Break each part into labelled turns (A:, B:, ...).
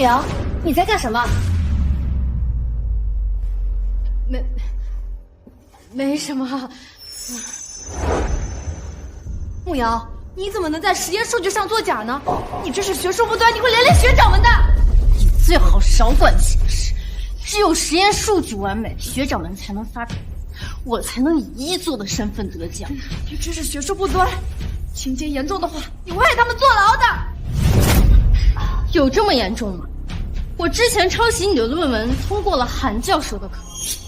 A: 瑶，你在干什么？没什么。
B: 慕瑶，你怎么能在实验数据上作假呢？你这是学术不端，你会连累学长们的。
A: 你最好少管闲事，只有实验数据完美，学长们才能发表，我才能以一作的身份得奖。
B: 你这是学术不端，情节严重的话，你会害他们坐牢的。
A: 有这么严重吗？我之前抄袭你的论文，通过了韩教授的考试，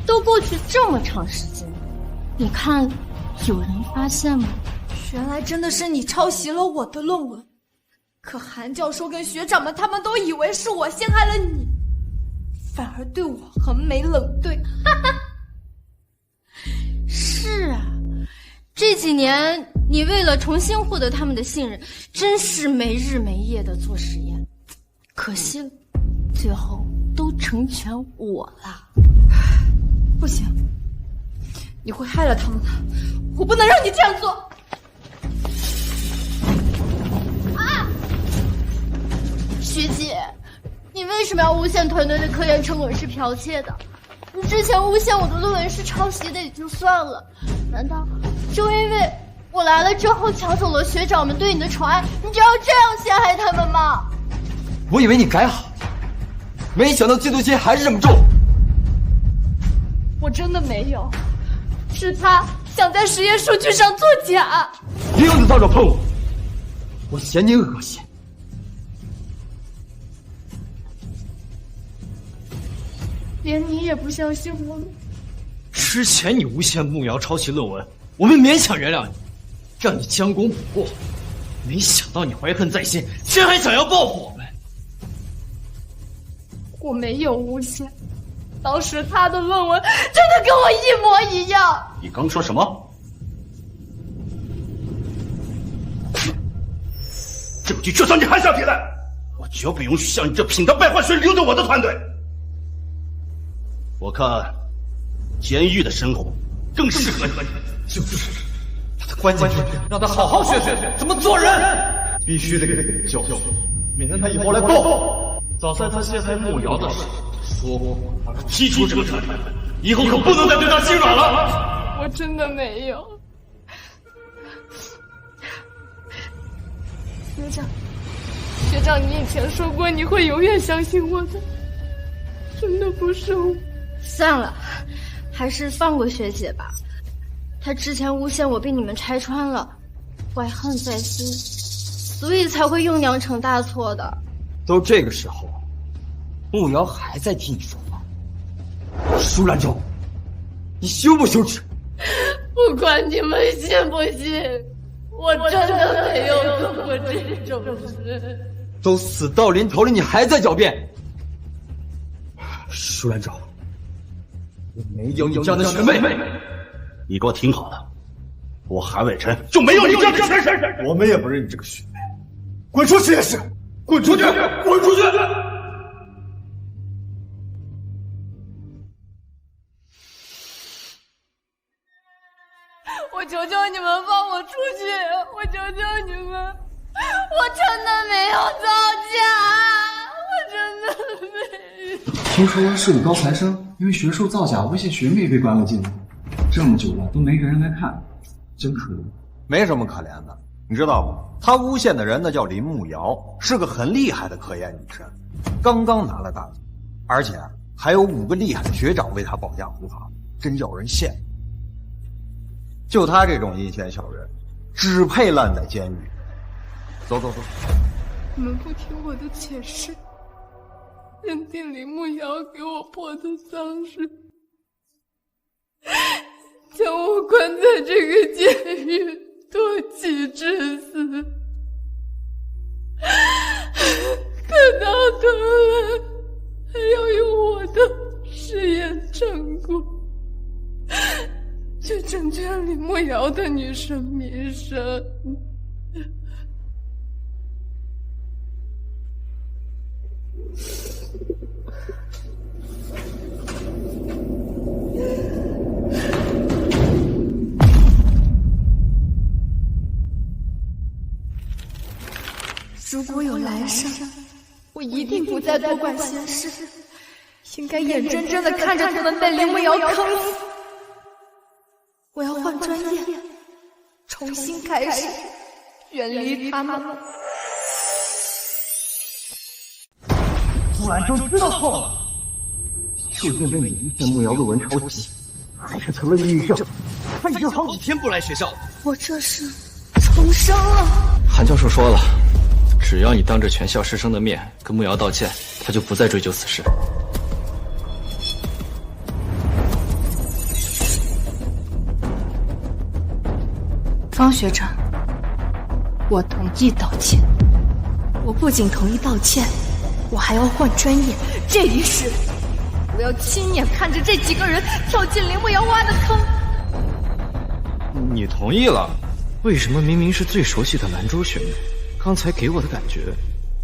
A: 都过去这么长时间，你看有人发现吗？
B: 原来真的是你抄袭了我的论文，可韩教授跟学长们他们都以为是我陷害了你，反而对我横眉冷对。
A: 是啊，这几年你为了重新获得他们的信任，真是没日没夜的做实验，可惜了，最后都成全我了。
B: 不行，你会害了他们的，我不能让你这样做。
A: 啊！学姐，你为什么要诬陷团队的科研成果是剽窃的？你之前诬陷我的论文是抄袭的也就算了，难道就因为我来了之后抢走了学长们对你的宠爱，你就要这样陷害他们吗？
C: 我以为你改好，没想到嫉妒心还是这么重。
B: 我真的没有，是他想在实验数据上作假。
C: 别用你扫帚碰我，我嫌你恶心。
B: 连你也不相信我吗？
D: 之前你诬陷慕瑶抄袭论文，我们勉强原谅你，让你将功补过。没想到你怀恨在心，竟然还想要报复我们。
B: 我没有诬陷，当时他的论文真的跟我一模一样。
D: 你刚说什么？证据就算你还想撇赖，我绝不允许像你这品德败坏水流到我的团队。我看，监狱的生活更适合你。
C: 就是，把他关进去，让他好好学学怎么做人。必须得给他教训，免得他以后来报复。
D: 早在他陷害慕瑶的时候说过，踢出这个团队，以后可不能再对他心软了。
B: 我真的没有。学长，你以前说过你会永远相信我的，真的不是我。
A: 算了，还是放过学姐吧。她之前诬陷我被你们拆穿了，怀恨在心，所以才会用酿成大错的。
C: 都这个时候，慕瑶还在替你说话，舒兰州，你羞不羞耻？
A: 不管你们信不信，我真的没有做过这种事。
C: 都死到临头了，你还在狡辩？舒兰州，我没有你这样的学妹。
D: 你给我听好了，我韩伟辰就没有你这样的学生。
C: 我们也不认你这个学妹，滚出实验室！滚出去！滚出去！
B: 我求求你们放我出去！我求求你们！我真的没有造假，我真的没有。
E: 听说是个高材生，因为学术造假诬陷学妹被关了进来，这么久了都没个人来看，真可怜。
F: 没什么可怜的，你知道吗？他诬陷的人呢叫林慕瑶，是个很厉害的科研女生，刚刚拿了大奖，而且还有5个厉害的学长为她保驾护航，真叫人羡慕。就他这种阴险小人，只配烂在监狱。走走走。
B: 你们不听我的解释，认定林慕瑶给我破的丧事，将我关在这个监狱夺妻致死，可到头来还要用我的实验成果去成全林慕瑶的女生名声。如果有来生，我一定不再多管闲事，应该眼睁睁地看着他们被林慕瑶坑死。我要换专业，重新开始，远离他们。
C: 木兰生知道错了，就因为你诬陷慕瑶论文抄袭，还是成了抑郁症。他已经好几天不来学校了。
B: 我这是重生了。
G: 韩教授说了，只要你当着全校师生的面跟慕瑶道歉，他就不再追究此事。
B: 方学长，我同意道歉。我不仅同意道歉，我还要换专业。这一世，我要亲眼看着这几个人跳进林慕瑶挖的坑。
G: 你同意了？为什么明明是最熟悉的兰州学妹，刚才给我的感觉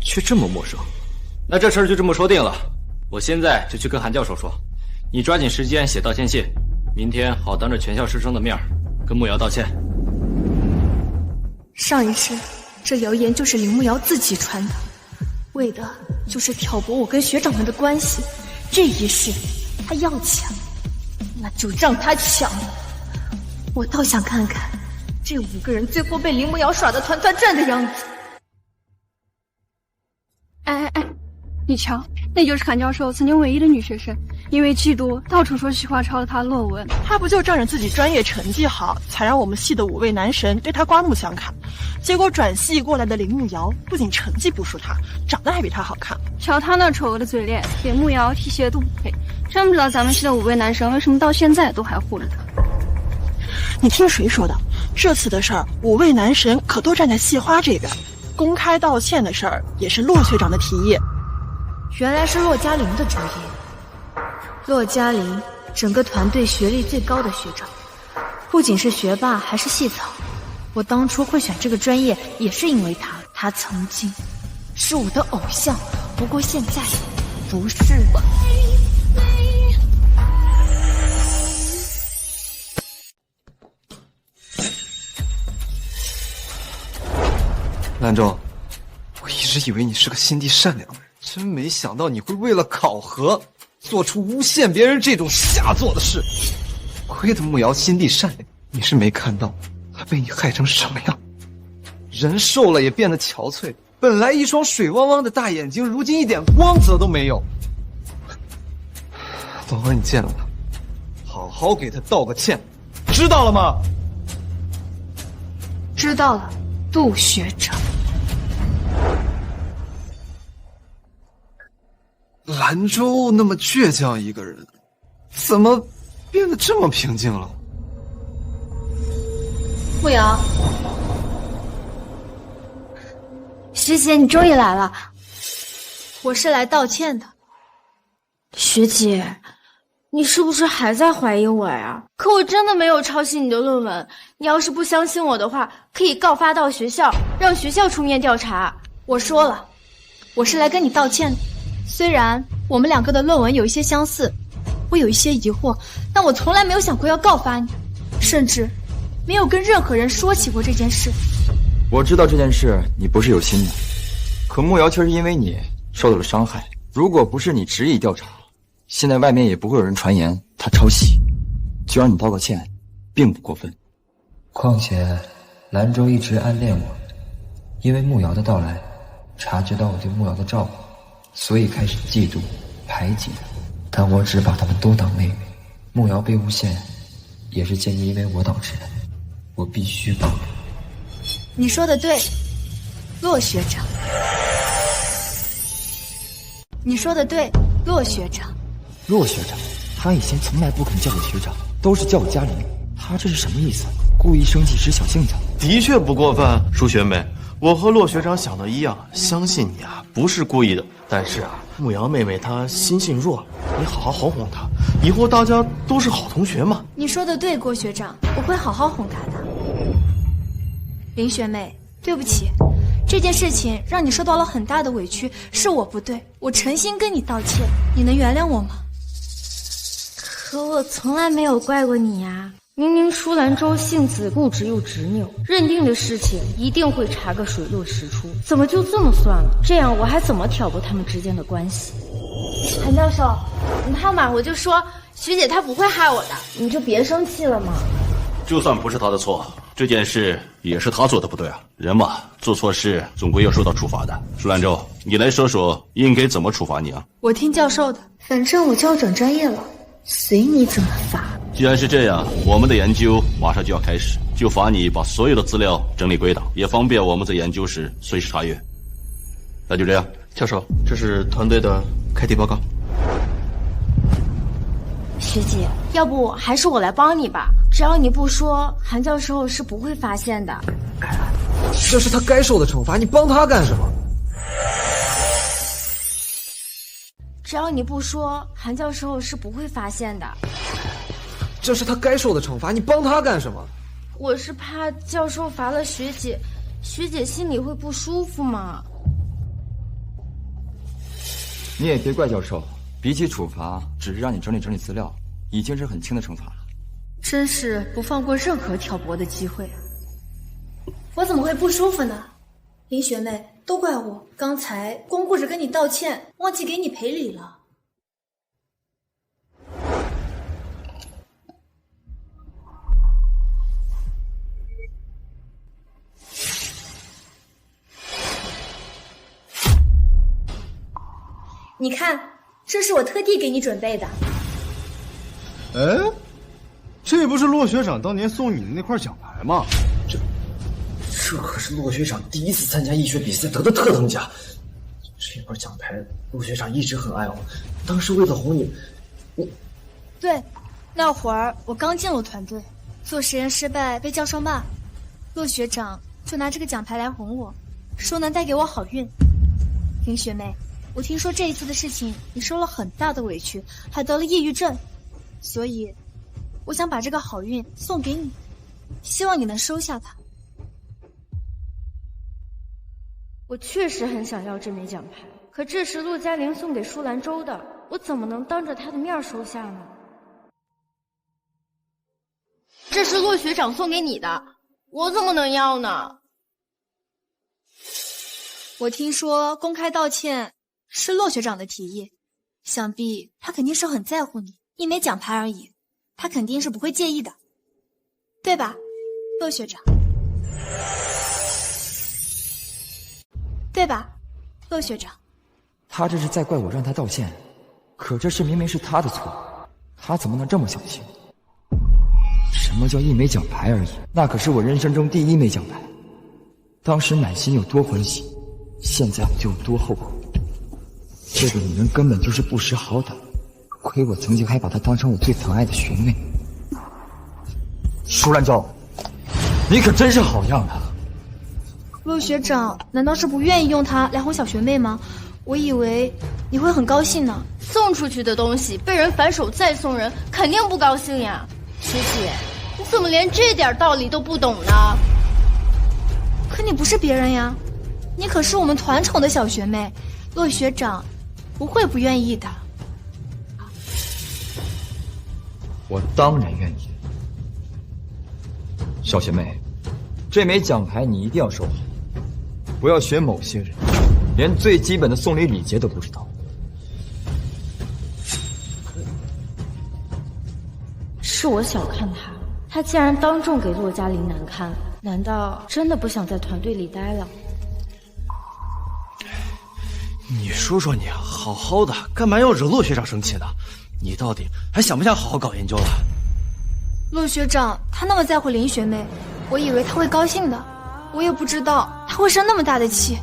G: 却这么陌生？那这事儿就这么说定了，我现在就去跟韩教授说，你抓紧时间写道歉信，明天好当着全校师生的面跟慕瑶道歉。
B: 上一世，这谣言就是林慕瑶自己传的，为的就是挑拨我跟学长们的关系。这一世，他要抢，那就让他抢。我倒想看看，这5个人最后被林慕瑶耍得团团转的样子。
H: 哎，你瞧，那就是韩教授曾经唯一的女学生，因为嫉妒，到处说徐华抄了他的论文。
I: 他不就仗着自己专业成绩好，才让我们系的5位男神对他刮目相看？结果转系过来的林慕瑶不仅成绩不输他，长得还比他好看。
H: 瞧他那丑恶的嘴脸，给慕瑶提鞋都不配。真不知道咱们系的5位男神为什么到现在都还护着他。
I: 你听谁说的？这次的事儿，5位男神可都站在系花这边。公开道歉的事儿也是骆学长的提议。
B: 原来是骆嘉玲的主意。骆嘉玲，整个团队学历最高的学长，不仅是学霸，还是系草。我当初会选这个专业，也是因为他。他曾经是我的偶像，不过现在不是了。
E: 兰州，我一直以为你是个心地善良的人，真没想到你会为了考核做出诬陷别人这种下作的事。亏得慕瑶心地善良，你是没看到她被你害成什么样，人瘦了也变得憔悴，本来一双水汪汪的大眼睛，如今一点光泽都没有。等会儿你见了她，好好给她道个歉，知道了吗？
B: 知道了，杜学长。
E: 兰州那么倔强一个人，怎么变得这么平静了？
B: 慕瑶，
A: 学姐，你终于来了。
B: 我是来道歉的。
A: 学姐，你是不是还在怀疑我呀？可我真的没有抄袭你的论文。你要是不相信我的话，可以告发到学校，让学校出面调查。
B: 我说了，我是来跟你道歉的。虽然我们2个的论文有一些相似，我有一些疑惑，但我从来没有想过要告发你，甚至没有跟任何人说起过这件事。
G: 我知道这件事你不是有心的，可慕瑶却是因为你受到了伤害。如果不是你执意调查，现在外面也不会有人传言他抄袭，就让你道个歉，并不过分。
J: 况且，兰州一直暗恋我，因为慕瑶的到来，察觉到我对慕瑶的照顾，所以开始嫉妒、排挤她。但我只把她们都当妹妹。慕瑶被诬陷，也是间接因为我导致的，我必须帮。
B: 你说的对，骆学长。你说的对，骆学长。
J: 骆学长，他以前从来不肯叫我学长，都是叫我嘉玲。他这是什么意思？故意生气使小性子？
K: 的确不过分，舒学妹，我和骆学长想的一样，相信你啊，不是故意的。但是啊，慕瑶妹妹她心性弱，你好好哄哄她，以后大家都是好同学嘛。
B: 你说的对，郭学长，我会好好哄她的。林学妹，对不起，这件事情让你受到了很大的委屈，是我不对，我诚心跟你道歉，你能原谅我吗？
A: 可我从来没有怪过你呀。
B: 明明舒兰州性子固执又执拗，认定的事情一定会查个水落石出，怎么就这么算了？这样我还怎么挑拨他们之间的关系？韩教授，你看嘛，我就说徐姐她不会害我的，你就别生气了嘛。
D: 就算不是他的错，这件事也是他做的不对啊。人嘛，做错事总归要受到处罚的。舒兰州，你来说说应该怎么处罚你啊？
H: 我听教授的，
B: 反正我就要转专业了，随你怎么罚。
D: 既然是这样，我们的研究马上就要开始，就罚你把所有的资料整理归档，也方便我们在研究时随时查阅。那就这样，
K: 教授，这是团队的开题报告。
B: 学姐，要不还是我来帮你吧，只要你不说，韩教授是不会发现的。
E: 这是他该受的惩罚，你帮他干什么？
B: 只要你不说，韩教授是不会发现的。
E: 这是他该受的惩罚，你帮他干什么？
B: 我是怕教授罚了学姐，学姐心里会不舒服嘛。
J: 你也别怪教授，比起处罚，只是让你整理整理资料，已经是很轻的惩罚了。
B: 真是不放过任何挑拨的机会啊！我怎么会不舒服呢？林学妹，都怪我，刚才光顾着跟你道歉，忘记给你赔礼了。你看，这是我特地给你准备的。
L: 哎，这不是骆学长当年送你的那块奖牌吗？
J: 这可是骆学长第一次参加医学比赛得的特等奖，这块奖牌骆学长一直很爱护，当时为了哄你，
B: 对，那会儿我刚进入团队，做实验失败被教授骂，骆学长就拿这个奖牌来哄我，说能带给我好运。林学妹，我听说这一次的事情你受了很大的委屈，还得了抑郁症，所以我想把这个好运送给你，希望你能收下它。我确实很想要这枚奖牌，可这是骆嘉玲送给舒兰州的，我怎么能当着她的面收下呢？
A: 这是骆学长送给你的，我怎么能要呢？
B: 我听说公开道歉是骆学长的提议，想必他肯定是很在乎你，一枚奖牌而已，他肯定是不会介意的，对吧，骆学长？对吧，骆学长？
J: 他这是在怪我让他道歉，可这事明明是他的错，他怎么能这么小气？什么叫一枚奖牌而已？那可是我人生中第一枚奖牌，当时满心有多欢喜，现在我就有多后悔。这个女人根本就是不识好歹，亏我曾经还把她当成我最疼爱的学妹。舒兰州，你可真是好样的！
B: 骆学长难道是不愿意用它来哄小学妹吗？我以为你会很高兴呢。
A: 送出去的东西被人反手再送人，肯定不高兴呀。学姐，你怎么连这点道理都不懂呢？
B: 可你不是别人呀，你可是我们团宠的小学妹，骆学长不会不愿意的。
J: 我当然愿意。小学妹，这枚奖牌你一定要收好，不要学某些人，连最基本的送礼礼节都不知道。
B: 是我小看他，他竟然当众给骆嘉玲难堪，难道真的不想在团队里待了？
G: 你说说你，好好的，干嘛要惹骆学长生气呢？你到底还想不想好好搞研究了？
B: 骆学长他那么在乎林学妹，我以为他会高兴的，我也不知道他会生那么大的气。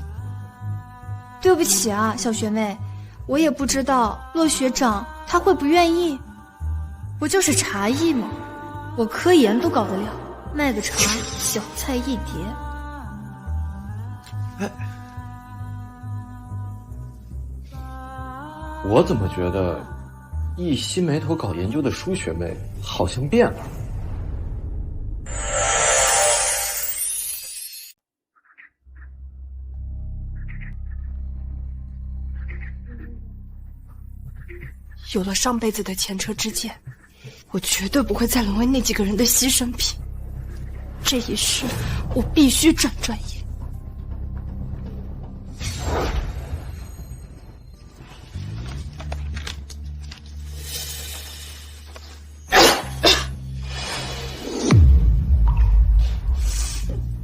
B: 对不起啊，小学妹，我也不知道骆学长他会不愿意。不就是茶艺吗？我科研都搞得了，卖个茶小菜一碟。
K: 哎，我怎么觉得一心埋头搞研究的舒学妹好像变了？
I: 有了上辈子的前车之鉴，
H: 我绝对不会再沦为那几个人的牺牲品。这一世，我必须转专业。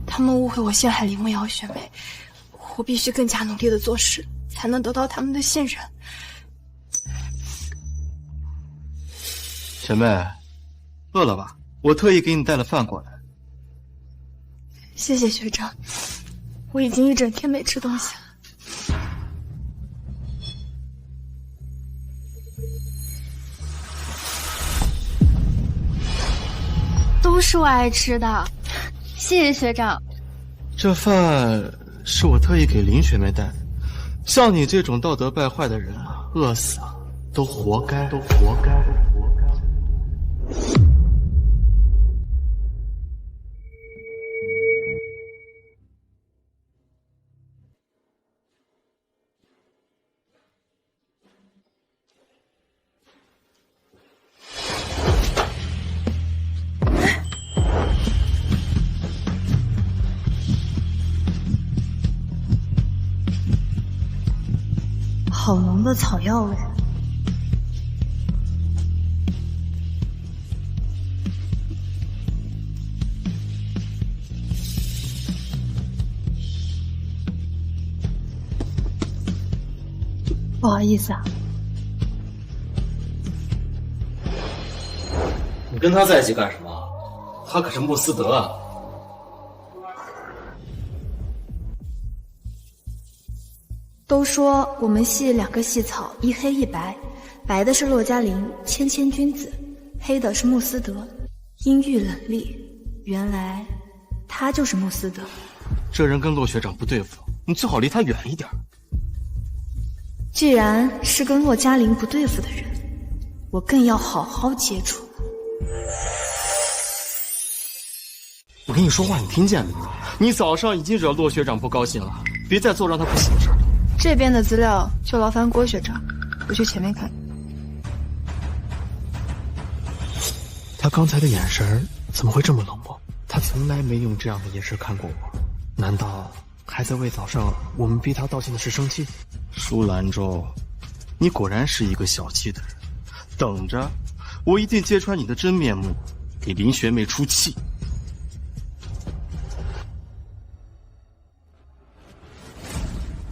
H: 他们误会我陷害林慕瑶学妹，我必须更加努力的做事，才能得到他们的信任。
K: 学妹，饿了吧？我特意给你带了饭过来。
H: 谢谢学长，我已经一整天没吃东西了。
A: 都是我爱吃的，谢谢学长。
K: 这饭是我特意给林学妹带的，像你这种道德败坏的人啊，饿死啊，都活该，都活该。
B: 好浓的草药味。不好意思啊。
G: 你跟他在一起干什么？他可是穆斯德啊。
B: 都说我们系2个系草，一黑一白，白的是洛嘉玲，谦谦君子；黑的是穆斯德，阴郁冷厉。原来他就是穆斯德。
K: 这人跟洛学长不对付，你最好离他远一点。
B: 既然是跟洛嘉玲不对付的人，我更要好好接触。
K: 我跟你说话，你听见没？你早上已经惹洛学长不高兴了，别再做让他不喜的事了。
H: 这边的资料就劳烦郭学长，我去前面看。
K: 他刚才的眼神怎么会这么冷漠？他从来没用这样的眼神看过我，难道还在为早上我们逼他道歉的事生气？舒兰州，你果然是一个小气的人。等着，我一定揭穿你的真面目，给林学妹出气。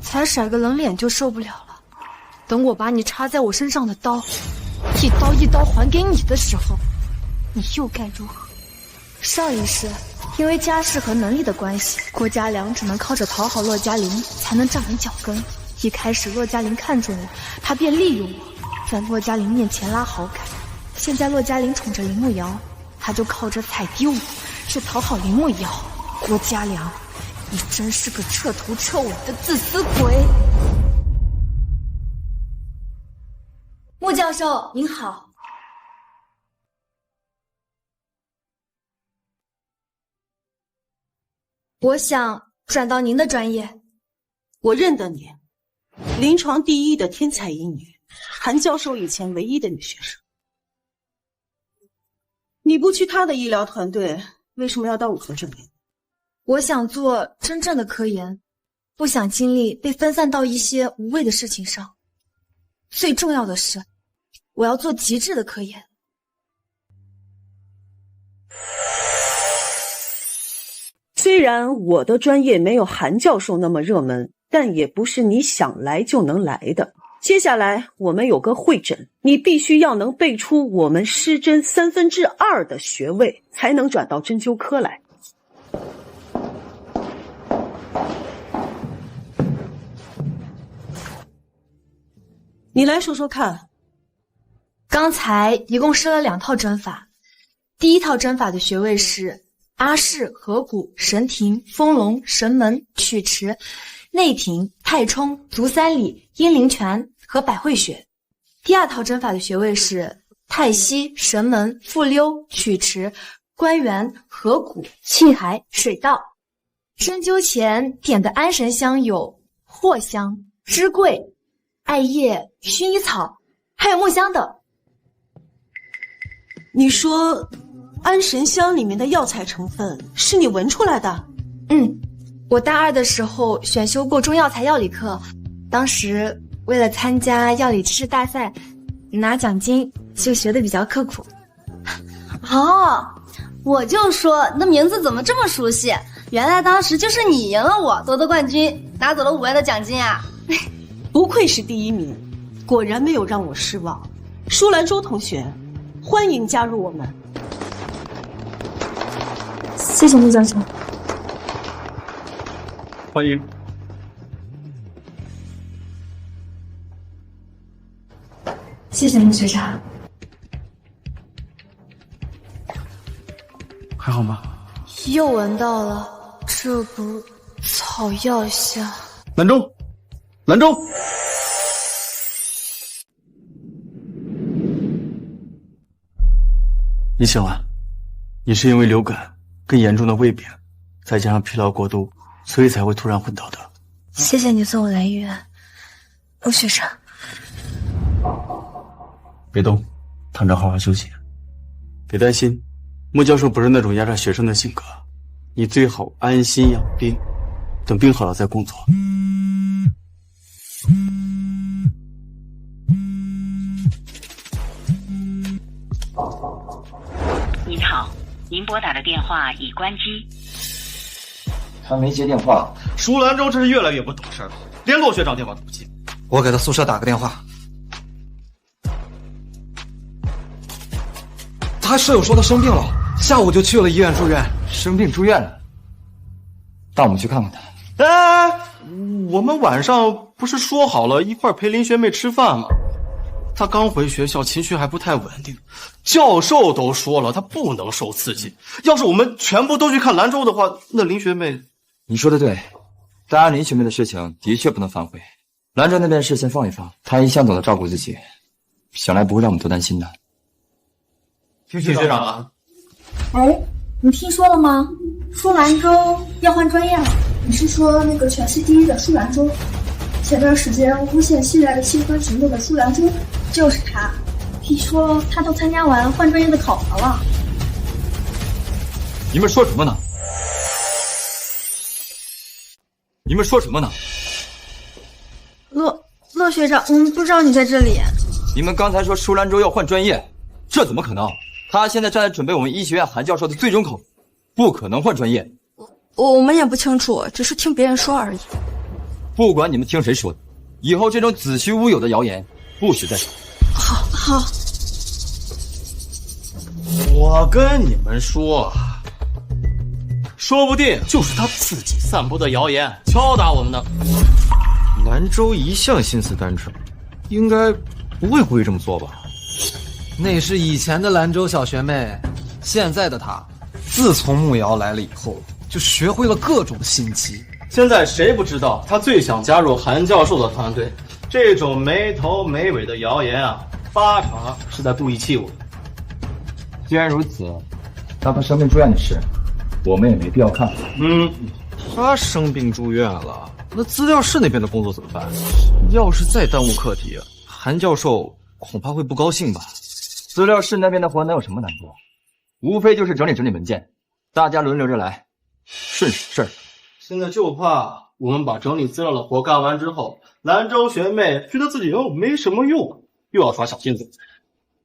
B: 才甩个冷脸就受不了了，等我把你插在我身上的刀，一刀一刀还给你的时候，你又该如何？上一世，因为家世和能力的关系，郭嘉良只能靠着讨好洛嘉玲才能站稳脚跟。一开始洛嘉玲看中我，他便利用我，在洛嘉玲面前拉好感。现在洛嘉玲宠着林慕瑶，他就靠着踩低我去讨好林慕瑶。郭嘉良，你真是个彻头彻尾的自私鬼！穆教授您好，我想转到您的专业。
I: 我认得你，临床第1的天才医女，韩教授以前唯一的女学生。你不去他的医疗团队，为什么要到我这里？
B: 我想做真正的科研，不想精力被分散到一些无谓的事情上。最重要的是，我要做极致的科研。
I: 虽然我的专业没有韩教授那么热门，但也不是你想来就能来的。接下来我们有个会诊，你必须要能背出我们师针2/3的学位，才能转到针灸科来。你来说说看。
B: 刚才一共施了2套针法，第1套针法的穴位是阿是、合谷、神庭、丰隆、神门、曲池、内庭、太冲、足三里、阴陵泉和百会穴。第2套针法的穴位是太溪、神门、复溜、曲池、关元、合谷、气海、水道。针灸前点的安神香有藿香、芝桂、艾叶、薰衣草，还有木香等。
I: 你说安神香里面的药材成分是你闻出来的？
B: 我大2的时候选修过中药材药理课，当时为了参加药理知识大赛拿奖金，就学的比较刻苦。
A: 哦，我就说你的名字怎么这么熟悉？原来当时就是你赢了我，夺得冠军，拿走了5万的奖金啊！
I: 不愧是第1名，果然没有让我失望。舒兰舟同学，欢迎加入我们。
B: 谢谢穆教授。
D: 欢迎。
B: 谢谢穆学长。
D: 还好吗？
B: 又闻到了这股草药香。
D: 兰州，兰州。你醒了，你是因为流感更严重的胃病，再加上疲劳过度，所以才会突然昏倒的。
B: 谢谢你送我来医院，穆学长。
D: 别动，躺着好好休息。别担心，穆教授不是那种压榨学生的性格，你最好安心养病，等病好了再工作。
M: 您好，您拨打的电话已关机。
J: 他没接电话。
D: 舒兰舟这是越来越不懂事了，连骆学长电话都不接。
E: 我给他宿舍打个电话。他舍友说他生病了，下午就去了医院住院。
J: 生病住院了，带我们去看看他。
K: 哎，我们晚上不是说好了一块陪林学妹吃饭吗？他刚回学校，情绪还不太稳定，教授都说了他不能受刺激。要是我们全部都去看兰州的话，那林学妹……
J: 你说的对，当然林学妹的事情的确不能反悔。兰州那边事先放一放，她一向懂得照顾自己，想来不会让我们多担心的。
K: 听学长啊。
A: 哎，你听说了吗？舒兰舟要换专业了。你是说那个全系第1的舒兰舟？前段时间诬陷系外的新科行动的舒兰舟，就是他。听说他都参加完换专业的考核了。
J: 你们说什么呢？你们说什么呢？
B: 骆学长，我们不知道你在这里。
J: 你们刚才说舒兰舟要换专业，这怎么可能？他现在正在准备我们医学院韩教授的最终考，不可能换专业。
H: 我们也不清楚，只是听别人说而已。
J: 不管你们听谁说的，以后这种子虚乌有的谣言不许再说。
H: 好。
K: 我跟你们说，说不定就是他自己散播的谣言敲打我们的。
G: 兰州一向心思单纯，应该不会故意这么做吧？
E: 那是以前的兰州小学妹，现在的她，自从慕瑶来了以后，就学会了各种心机。
K: 现在谁不知道他最想加入韩教授的团队？这种没头没尾的谣言啊，8成是在故意气我。
J: 既然如此，那他生病住院的事，我们也没必要看。
G: 他生病住院了，那资料室那边的工作怎么办？要是再耽误课题，韩教授恐怕会不高兴吧？
J: 资料室那边的活能有什么难度？无非就是整理整理文件，大家轮流着来，顺手事儿。
K: 现在就怕我们把整理资料的活干完之后，兰州学妹觉得自己又没什么用，又要耍小性子。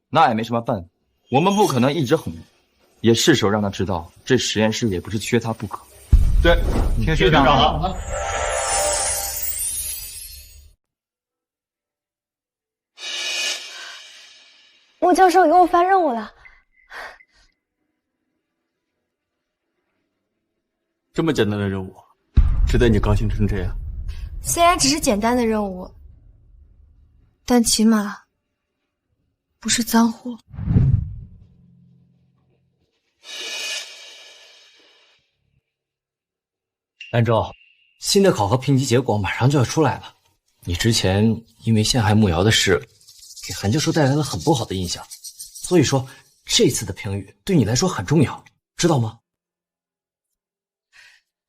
J: 那也没什么办法，我们不可能一直哄，也是时候让他知道，这实验室也不是缺他不可。
K: 对，听学长的。
B: 穆教授给我发任务了。
D: 这么简单的任务，值得你高兴成这样？
B: 虽然只是简单的任务，但起码不是脏活。
G: 兰州，新的考核评级结果马上就要出来了。你之前因为陷害慕瑶的事，给韩教授带来了很不好的印象，所以说这次的评语对你来说很重要，知道吗？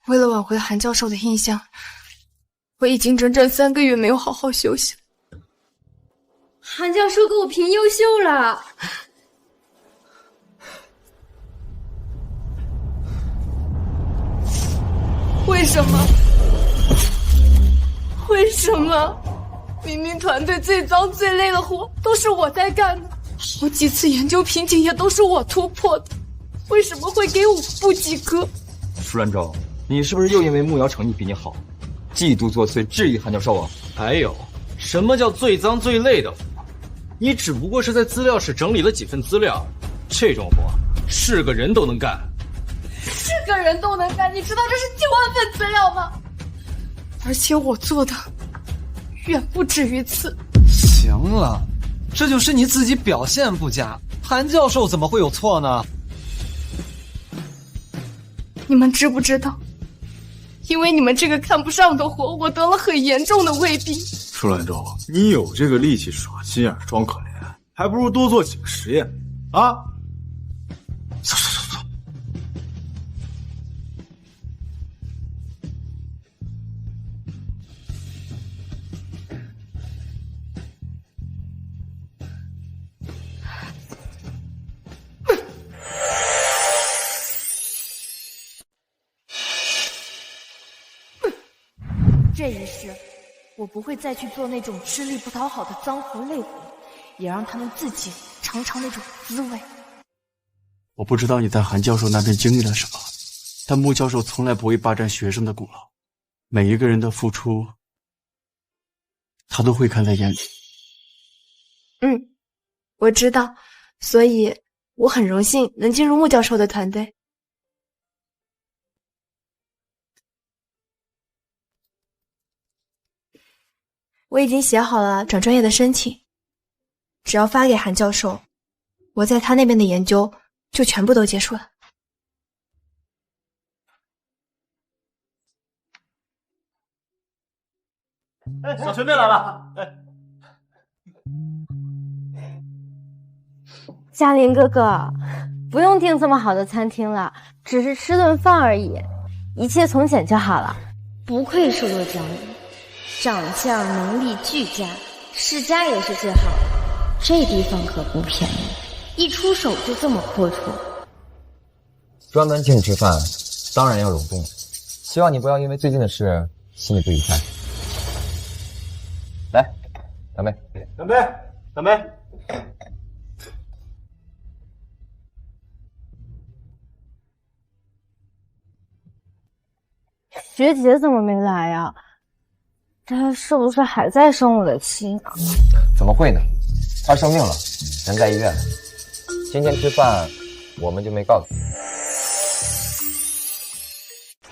B: 为了挽回韩教授的印象，我已经整整3个月没有好好休息了。
A: 韩教授给我评优秀了。
H: 为什么？为什么？明明团队最脏最累的活都是我在干的，好几次研究瓶颈也都是我突破的，为什么会给我不及格？
E: 舒兰舟，你是不是又因为慕瑶成绩比你好，嫉妒作祟质疑韩教授啊？
G: 还有，什么叫最脏最累的活？你只不过是在资料室整理了几份资料，这种活是个人都能干。
H: 是个人都能干，你知道这是几万份资料吗？而且我做的远不止于此。
E: 行了，这就是你自己表现不佳，韩教授怎么会有错呢？
H: 你们知不知道？因为你们这个看不上的活，我得了很严重的胃病。
L: 舒兰舟，你有这个力气耍心眼装可怜，还不如多做几个实验啊！走。
B: 这一世，我不会再去做那种吃力不讨好的脏活累活，也让他们自己尝尝那种滋味。
K: 我不知道你在韩教授那边经历了什么，但穆教授从来不会霸占学生的功劳，每一个人的付出，他都会看在眼里。
H: 我知道，所以我很荣幸能进入穆教授的团队。我已经写好了转专业的申请，只要发给韩教授，我在他那边的研究就全部都结束了。
D: 哎，小学妹来了！哎，
N: 嘉林哥哥，不用订这么好的餐厅了，只是吃顿饭而已，一切从简就好了。不愧是洛江人，长相能力俱佳，世家也是最好的。这地方可不便宜，一出手就这么阔绰。
J: 专门请你吃饭，当然要隆重。希望你不要因为最近的事心里不愉快。来，干杯！
D: 干杯！干杯！
N: 学姐怎么没来呀？她是不是还在生我的气呢？
J: 怎么会呢？她生病了，人在医院。今天吃饭我们就没告诉你。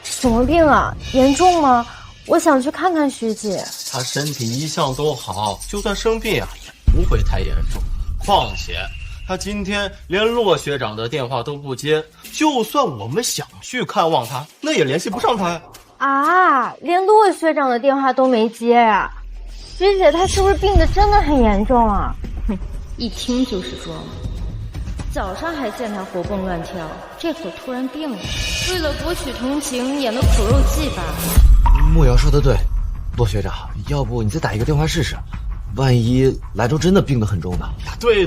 N: 什么病啊？严重吗？我想去看看学姐。
K: 他身体一向都好，就算生病啊也不会太严重。况且他今天连骆学长的电话都不接，就算我们想去看望他，那也联系不上他呀。
N: 啊，连骆学长的电话都没接啊！学姐她是不是病得真的很严重啊？哼，一听就是装。早上还见她活蹦乱跳，这会儿突然病了，为了博取同情演了苦肉计吧。
G: 慕瑶说的对，骆学长，要不你再打一个电话试试，万一兰州真的病得很重呢？
K: 对，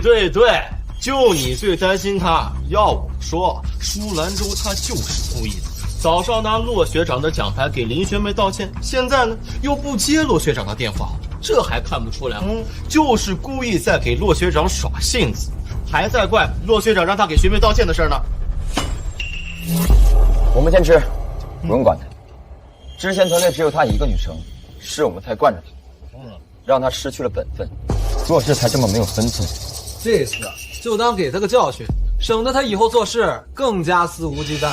K: 就你最担心他。要我说，舒兰舟他就是故意的。早上拿骆学长的奖牌给林学妹道歉，现在呢又不接骆学长的电话，这还看不出来吗？就是故意在给骆学长耍性子，还在怪骆学长让他给学妹道歉的事呢。
J: 我们先吃，不用管他。之前团队只有她一个女生，是我们才惯着她，让她失去了本分，做事才这么没有分寸。
E: 这次就当给她个教训，省得她以后做事更加肆无忌惮。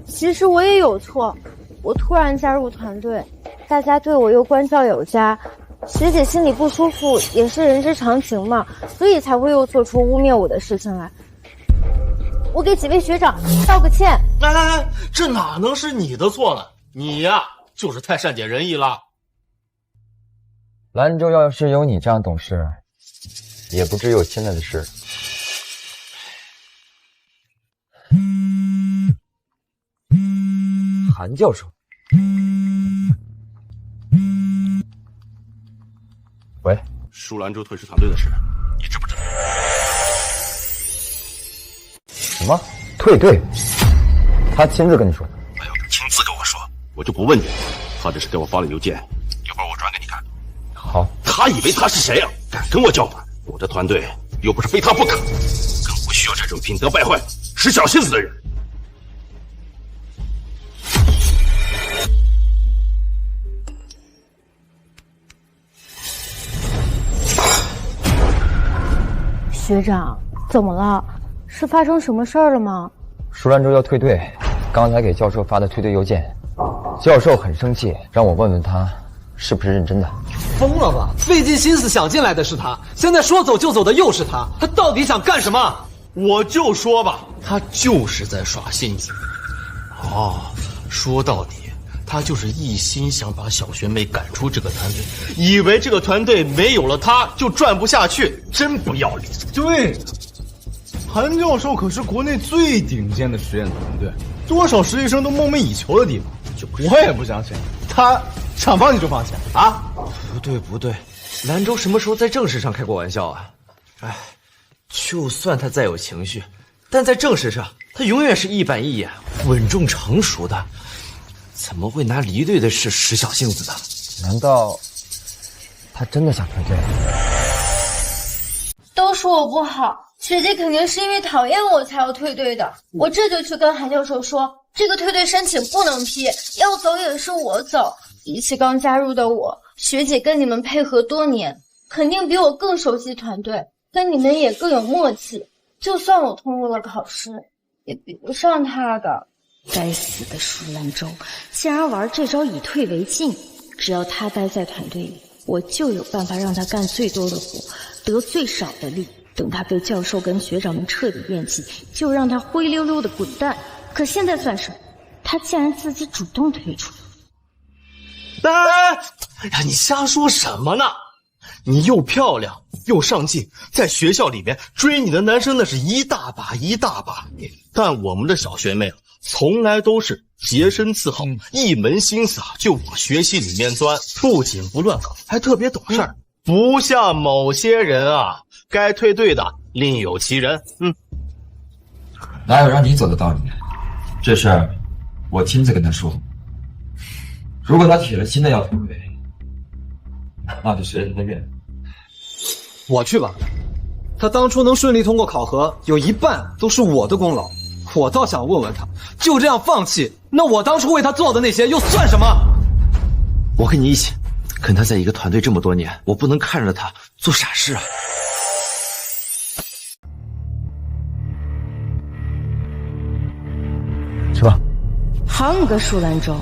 N: 其实我也有错，我突然加入团队，大家对我又关照有加，学姐心里不舒服也是人之常情嘛，所以才会又做出污蔑我的事情来。我给几位学长道个歉。
K: 来，这哪能是你的错呢？你呀，就是太善解人意了。
J: 兰州要是有你这样懂事，也不至于有现在的事。韩教授，喂，
D: 舒兰舟退市团队的事，你知不知道？
J: 什么退队？他亲自跟你说的？
D: 他要是亲自跟我说，我就不问你了。他只是给我发了邮件，一会儿我转给你看。
J: 好。
D: 他以为他是谁啊？敢跟我叫板？我的团队又不是非他不可，更不需要这种品德败坏、使小心思的人。
N: 学长，怎么了？是发生什么事儿了吗？
J: 舒兰州要退队，刚才给教授发的退队邮件，教授很生气，让我问问他是不是认真的。
E: 疯了吧？费尽心思想进来的是他，现在说走就走的又是他，他到底想干什么？
K: 我就说吧，他就是在耍心机。哦，说到底，他就是一心想把小学妹赶出这个团队，以为这个团队没有了他就转不下去，真不要脸。
L: 对，韩教授可是国内最顶尖的实验团队，多少实习生都梦寐以求的地方。我也不相信他想放弃就放弃啊！
G: 不对，兰州什么时候在正事上开过玩笑啊？哎，就算他再有情绪，但在正事上，他永远是一板一眼、稳重成熟的，怎么会拿离队的事使小性子的？
J: 难道他真的想退队？
A: 都说我不好，学姐肯定是因为讨厌我才要退队的。我这就去跟韩教授说，这个退队申请不能批，要走也是我走。比起刚加入的我，学姐跟你们配合多年，肯定比我更熟悉团队，跟你们也更有默契。就算我通过了考试，也比不上她的。
B: 该死的舒兰州，竟然玩这招以退为进。只要他待在团队里，我就有办法让他干最多的活，得最少的利。等他被教授跟学长们彻底厌弃，就让他灰溜溜的滚蛋。可现在算什么？他竟然自己主动退出。
K: 哎呀，你瞎说什么呢？你又漂亮又上进，在学校里面追你的男生那是一大把一大把，但我们的小学妹从来都是洁身自好，一门心思就往学习里面钻，不仅不乱搞，还特别懂事儿，不像某些人啊，该退队的另有其人。
J: 哪有让你走的道理？这事儿我亲自跟他说。如果他铁了心的要退队，那就随他的愿。
E: 我去吧。他当初能顺利通过考核，有一半都是我的功劳。我倒想问问他，就这样放弃，那我当初为他做的那些又算什么？
G: 我跟你一起，跟他在一个团队这么多年，我不能看着他做傻事啊。
J: 去吧。
B: 好你个舒兰州，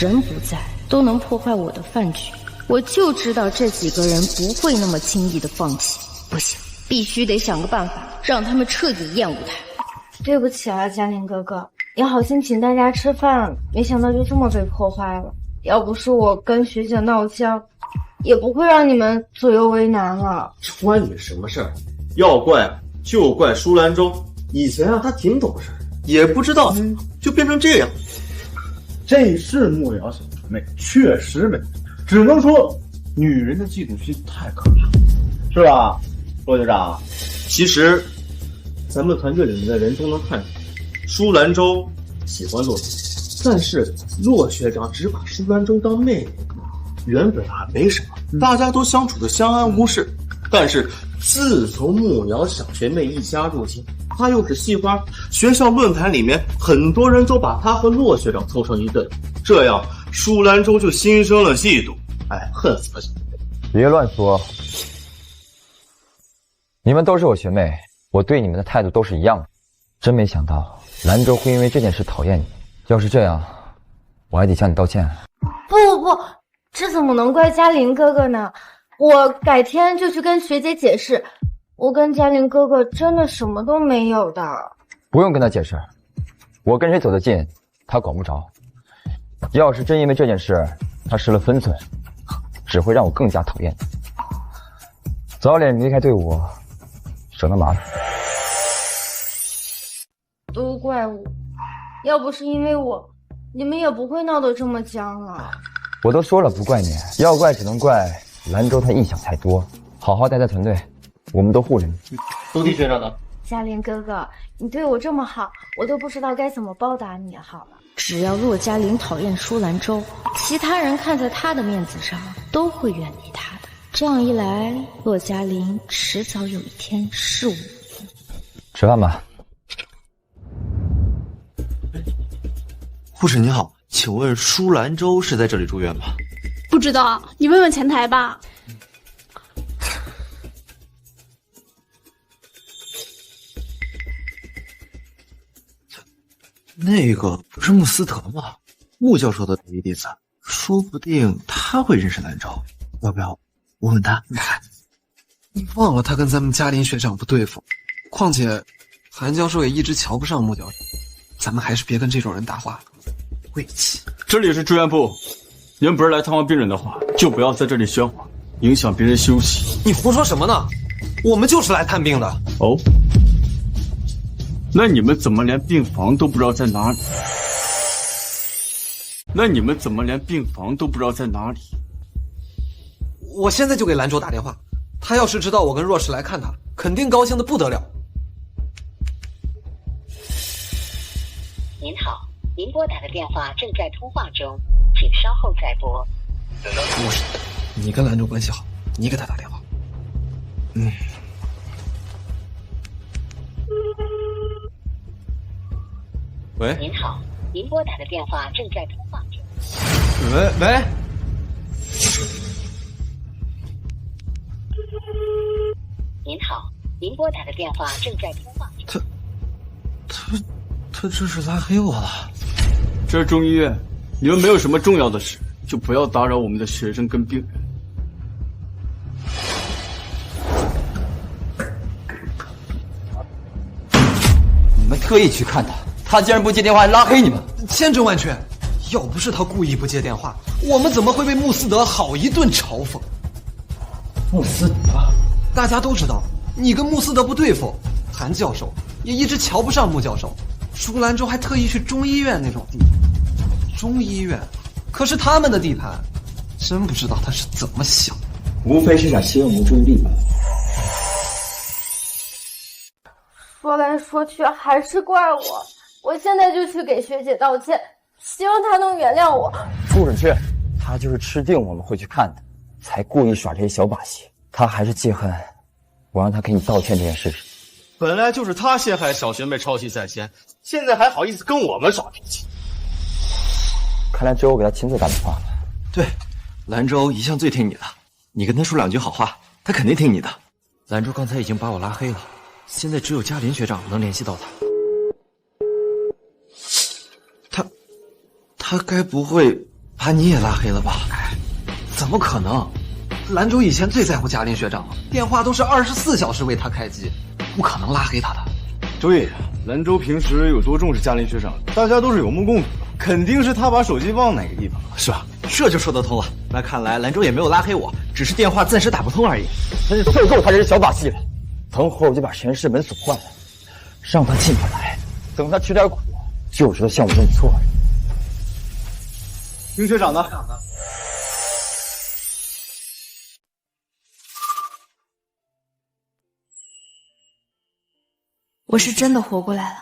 B: 人不在都能破坏我的饭局。我就知道这几个人不会那么轻易的放弃。不行，必须得想个办法，让他们彻底厌恶他。
N: 对不起啊，嘉玲哥哥，也好心请大家吃饭，没想到就这么被破坏了。要不是我跟学姐闹僵，也不会让你们左右为难了。
K: 关你什么事儿？要怪就怪舒兰州，以前啊他挺懂事，也不知道就变成这样。
L: 这是幕僚小学妹，确实美，只能说女人的嫉妒心太可怕，是吧，骆学长？
K: 其实咱们团队里面的人都能看出来，舒兰州喜欢骆学，但是骆学长只把舒兰州当妹妹。原本还没什么，大家都相处的相安无事。但是自从慕瑶小学妹一家入侵，她又是戏花，学校论坛里面很多人都把她和骆学长凑成一对，这样舒兰州就心生了嫉妒，恨死了小学妹。
J: 别乱说，你们都是我学妹，我对你们的态度都是一样的。真没想到兰州会因为这件事讨厌你，要是这样，我还得向你道歉。
N: 不，这怎么能怪嘉玲哥哥呢？我改天就去跟学姐解释，我跟嘉玲哥哥真的什么都没有的。
J: 不用跟他解释，我跟谁走得近，他管不着。要是真因为这件事他失了分寸，只会让我更加讨厌你。早点离开队伍，省得麻烦。
N: 都怪我，要不是因为我，你们也不会闹得这么僵了。
J: 我都说了不怪你，要怪只能怪兰州他臆想太多。好好待在团队，我们都护着你。
K: 都听学长的。
N: 嘉玲哥哥，你对我这么好，我都不知道该怎么报答你。好了，只要骆嘉玲讨厌舒兰州，其他人看在她的面子上都会远离她的。这样一来，骆嘉玲迟早有一天是我。
J: 吃饭吧。
K: 护士您好，请问舒兰州是在这里住院吗？
O: 不知道，你问问前台吧。
K: 那个不是穆斯德吗？穆教授的得意弟子，说不定他会认识兰州。要不要问问他？
E: 你忘了他跟咱们嘉林学长不对付，况且韩教授也一直瞧不上穆教授，咱们还是别跟这种人搭话了，晦气。
P: 这里是住院部，你们不是来探望病人的话，就不要在这里喧哗，影响别人休息。
E: 你胡说什么呢？我们就是来探病的。
P: 哦，那你们怎么连病房都不知道在哪里？
E: 我现在就给兰州打电话，他要是知道我跟若是来看他，肯定高兴的不得了。
M: 您好，您拨打的电话正在通话中，请稍后再拨。
E: 若是，你跟兰州关系好，你给他打电话。
K: 喂，
M: 您好，您拨打的电话正在通话中。
K: 喂，
M: 您好，您拨打的电话正在通话中。
K: 他这是拉黑我了。
P: 这是中医院，你们没有什么重要的事，就不要打扰我们的学生跟病人。
G: 你们特意去看他，他竟然不接电话，还拉黑你们，
E: 千真万确。要不是他故意不接电话，我们怎么会被穆斯德好一顿嘲讽？
G: 穆斯德，
E: 大家都知道，你跟穆斯德不对付，韩教授也一直瞧不上穆教授。舒兰州还特意去中医院那种地方，中医院可是他们的地盘，真不知道他是怎么想的。
J: 无非是想吸引我们注意力吧。
N: 说来说去还是怪我，我现在就去给学姐道歉，希望她能原谅我。
J: 不准去，他就是吃定我们会去看的，才故意耍这些小把戏。他还是记恨我让他给你道歉这件事。
D: 本来就是他陷害小学妹抄袭在先，现在还好意思跟我们耍脾气。
J: 看来只有我给他亲自打电话了。
G: 对，兰州一向最听你的，你跟他说两句好话，他肯定听你的。兰州刚才已经把我拉黑了，现在只有嘉林学长能联系到他。他该不会把你也拉黑了吧？
E: 怎么可能？兰州以前最在乎嘉林学长了，电话都是24小时为他开机，不可能拉黑他的。
L: 对呀，兰州平时有多重视嘉林学长，大家都是有目共睹的，肯定是他把手机忘哪个地方了，
G: 是吧？这就说得通了。那看来兰州也没有拉黑我，只是电话暂时打不通而已。
J: 真是受够他这些小把戏了。等会儿我就把实验室门锁坏了，让他进不来。等他吃点苦，就知道向我认错了。
L: 丁学长呢？
B: 我是真的活过来了，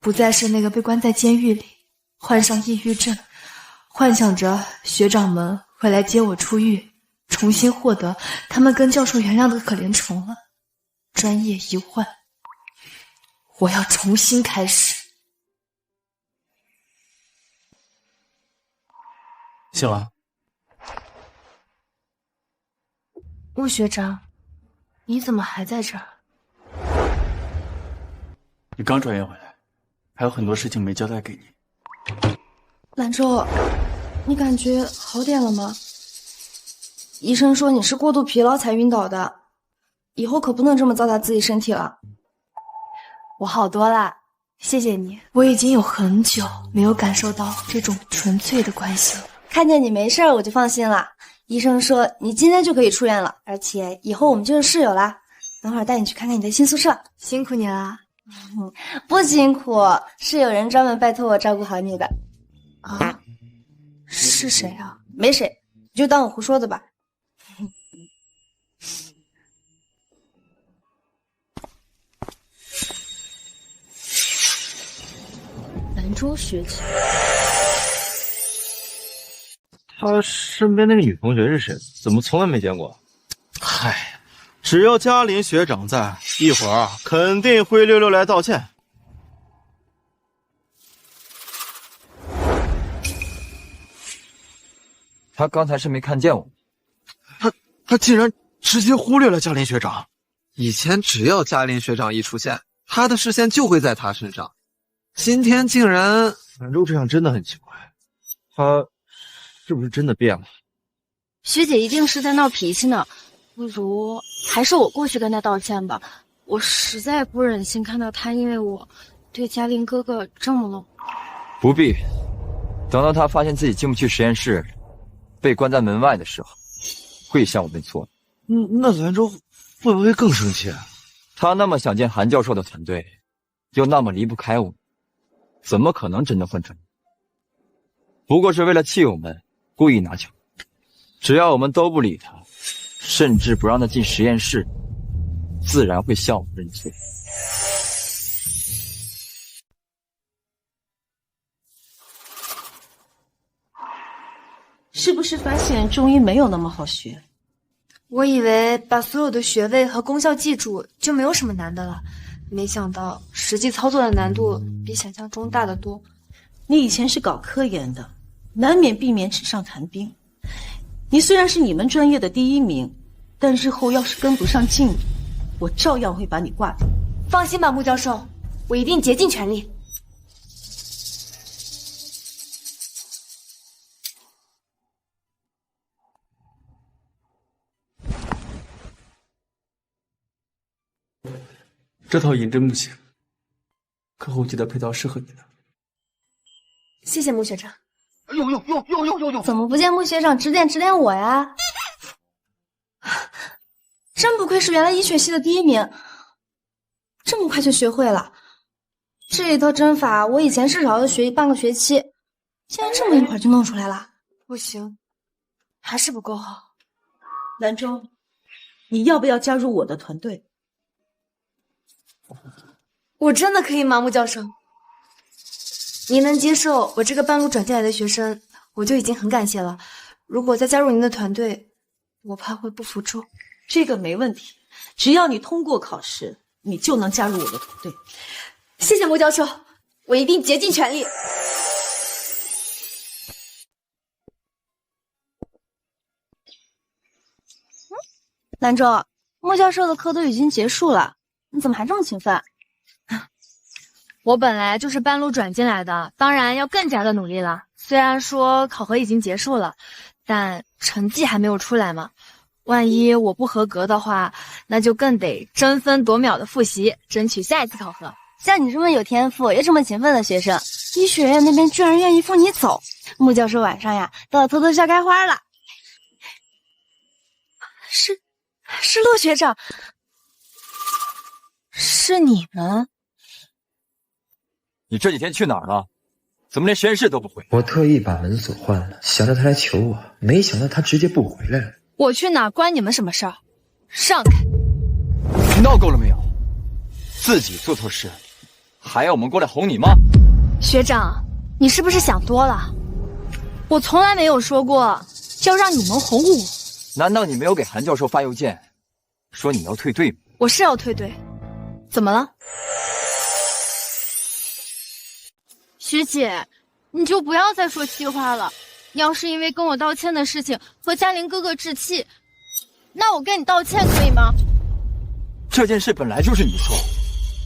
B: 不再是那个被关在监狱里，患上抑郁症，幻想着学长们会来接我出狱，重新获得他们跟教授原谅的可怜虫了。专业一换，我要重新开始。
P: 醒了。
B: 穆学长，你怎么还在这儿？
P: 你刚转院回来，还有很多事情没交代给你。
N: 兰州，你感觉好点了吗？医生说你是过度疲劳才晕倒的，以后可不能这么糟蹋自己身体了。
B: 我好多了，谢谢你。我已经有很久没有感受到这种纯粹的关系了。
N: 看见你没事我就放心了。医生说你今天就可以出院了，而且以后我们就是室友啦。等会儿带你去看看你的新宿舍。
B: 辛苦你啦。
N: 不辛苦，是有人专门拜托我照顾好你的。
B: 啊？是谁啊？
N: 没谁，你就当我胡说的吧。
B: 州学姐。
P: 他身边那个女同学是谁？怎么从来没见过？
K: 嗨，只要嘉林学长在，一会儿肯定会溜溜来道歉。
J: 他刚才是没看见我，
K: 他竟然直接忽略了嘉林学长。
E: 以前只要嘉林学长一出现，他的视线就会在他身上。今天竟然……
P: 兰州这样真的很奇怪，他是不是真的变了？
B: 学姐一定是在闹脾气呢，不如还是我过去跟她道歉吧。我实在不忍心看到她因为我对嘉林哥哥这么冷。
J: 不必，等到他发现自己进不去实验室，被关在门外的时候，会向我认错。
P: 那兰州会不会更生气啊？
J: 他那么想见韩教授的团队，又那么离不开我们，怎么可能真的换成？不过是为了气我们，故意拿球。只要我们都不理他，甚至不让他进实验室，自然会向我们认错。
I: 是不是发现中医没有那么好学？
B: 我以为把所有的穴位和功效记住就没有什么难的了，没想到实际操作的难度比想象中大得多。
I: 你以前是搞科研的，难免避免纸上谈兵。你虽然是你们专业的第1名，但日后要是跟不上进度，我照样会把你挂掉。
B: 放心吧，穆教授，我一定竭尽全力。
P: 这套银针不行，课后记得配套适合你的。
B: 谢谢穆学长。
C: 呦！
B: 怎么不见穆学长指点我呀？真不愧是原来医学系的第1名，这么快就学会了。这一套针法我以前至少要学半个学期，竟然这么一会儿就弄出来了。不行，还是不够好。
I: 兰州，你要不要加入我的团队？
B: 我真的可以吗，穆教授？您能接受我这个半路转进来的学生，我就已经很感谢了。如果再加入您的团队，我怕会不服众。
I: 这个没问题，只要你通过考试，你就能加入我的团队。
B: 谢谢穆教授，我一定竭尽全力。兰州，穆教授的课都已经结束了，你怎么还这么勤奋？我本来就是半路转进来的，当然要更加的努力了。虽然说考核已经结束了，但成绩还没有出来嘛。万一我不合格的话，那就更得争分夺秒的复习，争取下一次考核。像你这么有天赋又这么勤奋的学生，医学院那边居然愿意放你走。穆教授晚上呀都要偷偷笑开花了。是骆学长，是你们？
J: 你这几天去哪儿了？怎么连实验室都不回？我特意把门锁换了，想着他来求我，没想到他直接不回来了。
B: 我去哪儿关你们什么事儿？让开！
J: 闹够了没有？自己做错事，还要我们过来哄你吗？
B: 学长，你是不是想多了？我从来没有说过要让你们哄我。
J: 难道你没有给韩教授发邮件，说你要退队吗？
B: 我是要退队，怎么了？学姐，你就不要再说气话了。你要是因为跟我道歉的事情和嘉玲哥哥置气，那我跟你道歉可以吗？
J: 这件事本来就是你错，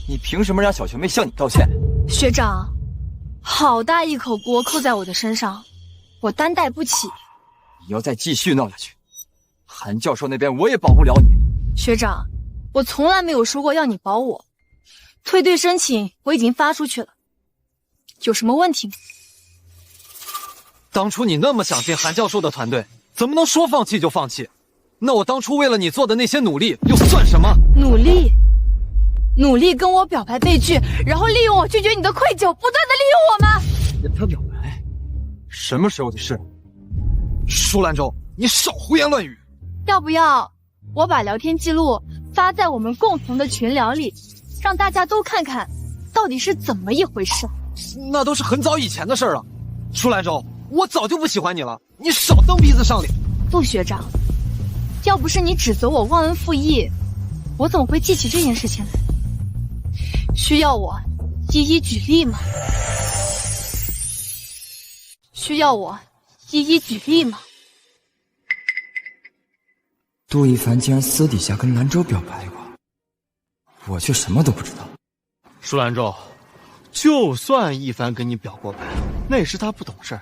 J: 你凭什么让小学妹向你道歉？
B: 学长，好大一口锅扣在我的身上，我担待不起。
J: 你要再继续闹下去，韩教授那边我也保不了你。
B: 学长，我从来没有说过要你保我，退队申请我已经发出去了，有什么问题吗？
E: 当初你那么想进韩教授的团队，怎么能说放弃就放弃？那我当初为了你做的那些努力又算什么？
B: 努力跟我表白被拒，然后利用我拒绝你的愧疚，不断的利用我吗？
E: 跟他表白？什么时候的事？舒兰州，你少胡言乱语！
B: 要不要我把聊天记录发在我们共同的群聊里，让大家都看看到底是怎么一回事？
E: 那都是很早以前的事了。舒兰舟，我早就不喜欢你了，你少蹬鼻子上脸。
B: 陆学长，要不是你指责我忘恩负义，我怎么会记起这件事情来？需要我一一举例吗？需要我一一举例吗？
J: 杜一凡竟然私底下跟兰州表白过，我却什么都不知道。
K: 舒兰舟，就算一凡跟你表过白，那也是他不懂事儿。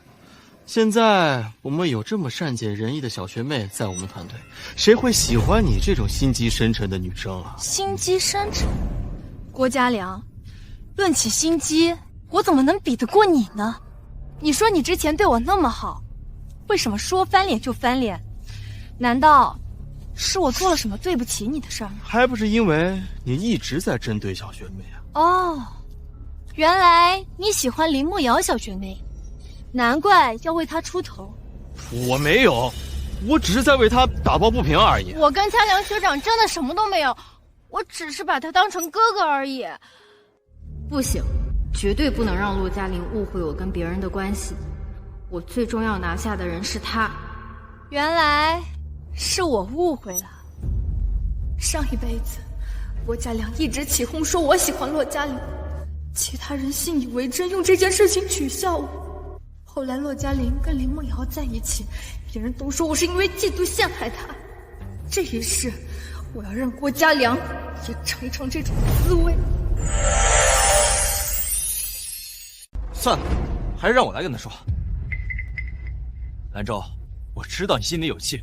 K: 现在我们有这么善解人意的小学妹在我们团队，谁会喜欢你这种心机深沉的女生啊？
B: 心机深沉，郭嘉良，论起心机，我怎么能比得过你呢？你说你之前对我那么好，为什么说翻脸就翻脸？难道是我做了什么对不起你的事儿吗？
K: 还不是因为你一直在针对小学妹啊！
B: 哦，原来你喜欢林慕瑶小学妹，难怪要为她出头。
K: 我没有，我只是在为她打抱不平而已。
A: 我跟嘉良学长真的什么都没有，我只是把他当成哥哥而已。
B: 不行，绝对不能让骆嘉玲误会我跟别人的关系。我最终要拿下的人是他。原来是我误会了。
H: 上一辈子，骆嘉良一直起哄说我喜欢骆嘉玲，其他人信以为真，用这件事情取笑我。后来骆嘉玲跟林慕瑶在一起，别人都说我是因为嫉妒陷害她。这一世，我要让郭嘉良也尝一尝这种滋味。
G: 算了，还是让我来跟他说。兰州，我知道你心里有气，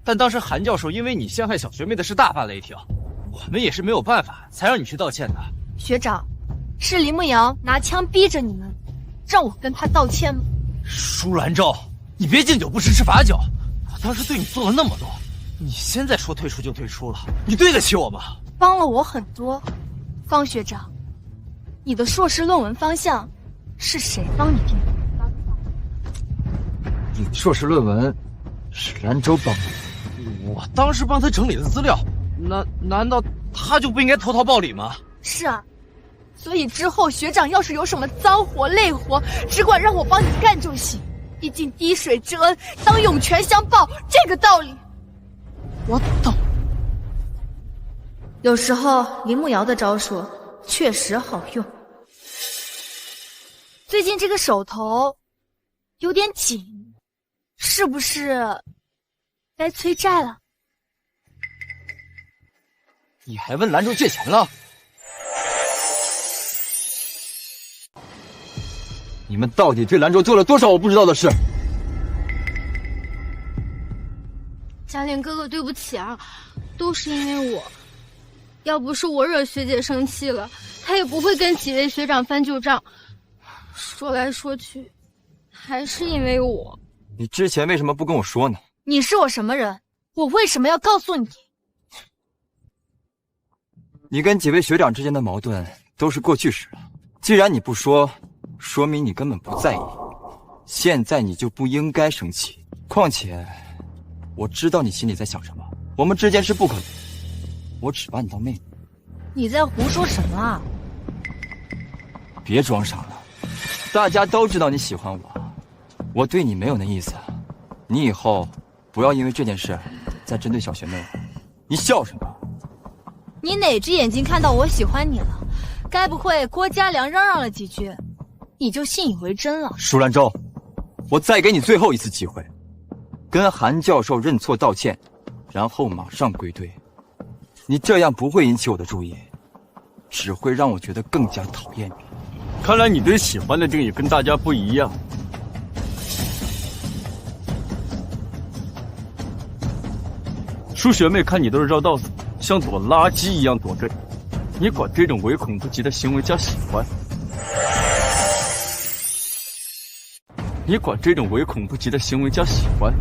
G: 但当时韩教授因为你陷害小学妹的事大发雷霆，我们也是没有办法才让你去道歉的。
B: 学长，是林慕瑶拿枪逼着你们，让我跟他道歉吗？
G: 舒兰州，你别敬酒不吃吃罚酒。我当时对你做了那么多，你现在说退出就退出了，你对得起我吗？
B: 帮了我很多。方学长，你的硕士论文方向是谁帮你定的？
G: 你的硕士论文是兰州帮的，我当时帮他整理的资料，难道他就不应该投桃报李吗？
H: 是啊，所以之后学长要是有什么脏活累活，只管让我帮你干就行。毕竟滴水之恩，当涌泉相报，这个道理我懂。
B: 有时候林慕瑶的招数确实好用。最近这个手头有点紧，是不是该催债了？
G: 你还问兰州借钱了？你们到底对兰州做了多少我不知道的事？
A: 嘉玲哥哥，对不起啊，都是因为我。要不是我惹学姐生气了，她也不会跟几位学长翻旧账。说来说去，还是因为我。
J: 你之前为什么不跟我说呢？
B: 你是我什么人？我为什么要告诉你？
J: 你跟几位学长之间的矛盾都是过去式了。既然你不说，说明你根本不在意。现在你就不应该生气。况且，我知道你心里在想什么。我们之间是不可能。我只把你当妹妹。
B: 你在胡说什么啊？
J: 别装傻了，大家都知道你喜欢我，我对你没有那意思。你以后不要因为这件事再针对小学妹了。你笑什么？
B: 你哪只眼睛看到我喜欢你了？该不会郭嘉良嚷嚷了几句，你就信以为真了？
J: 舒兰州，我再给你最后一次机会，跟韩教授认错道歉，然后马上归队。你这样不会引起我的注意，只会让我觉得更加讨厌你。
P: 看来你对喜欢的定义跟大家不一样。舒学妹看你都是绕道走，像躲垃圾一样躲着你管这种唯恐不及的行为叫喜欢？你管这种唯恐不及的行为叫喜欢？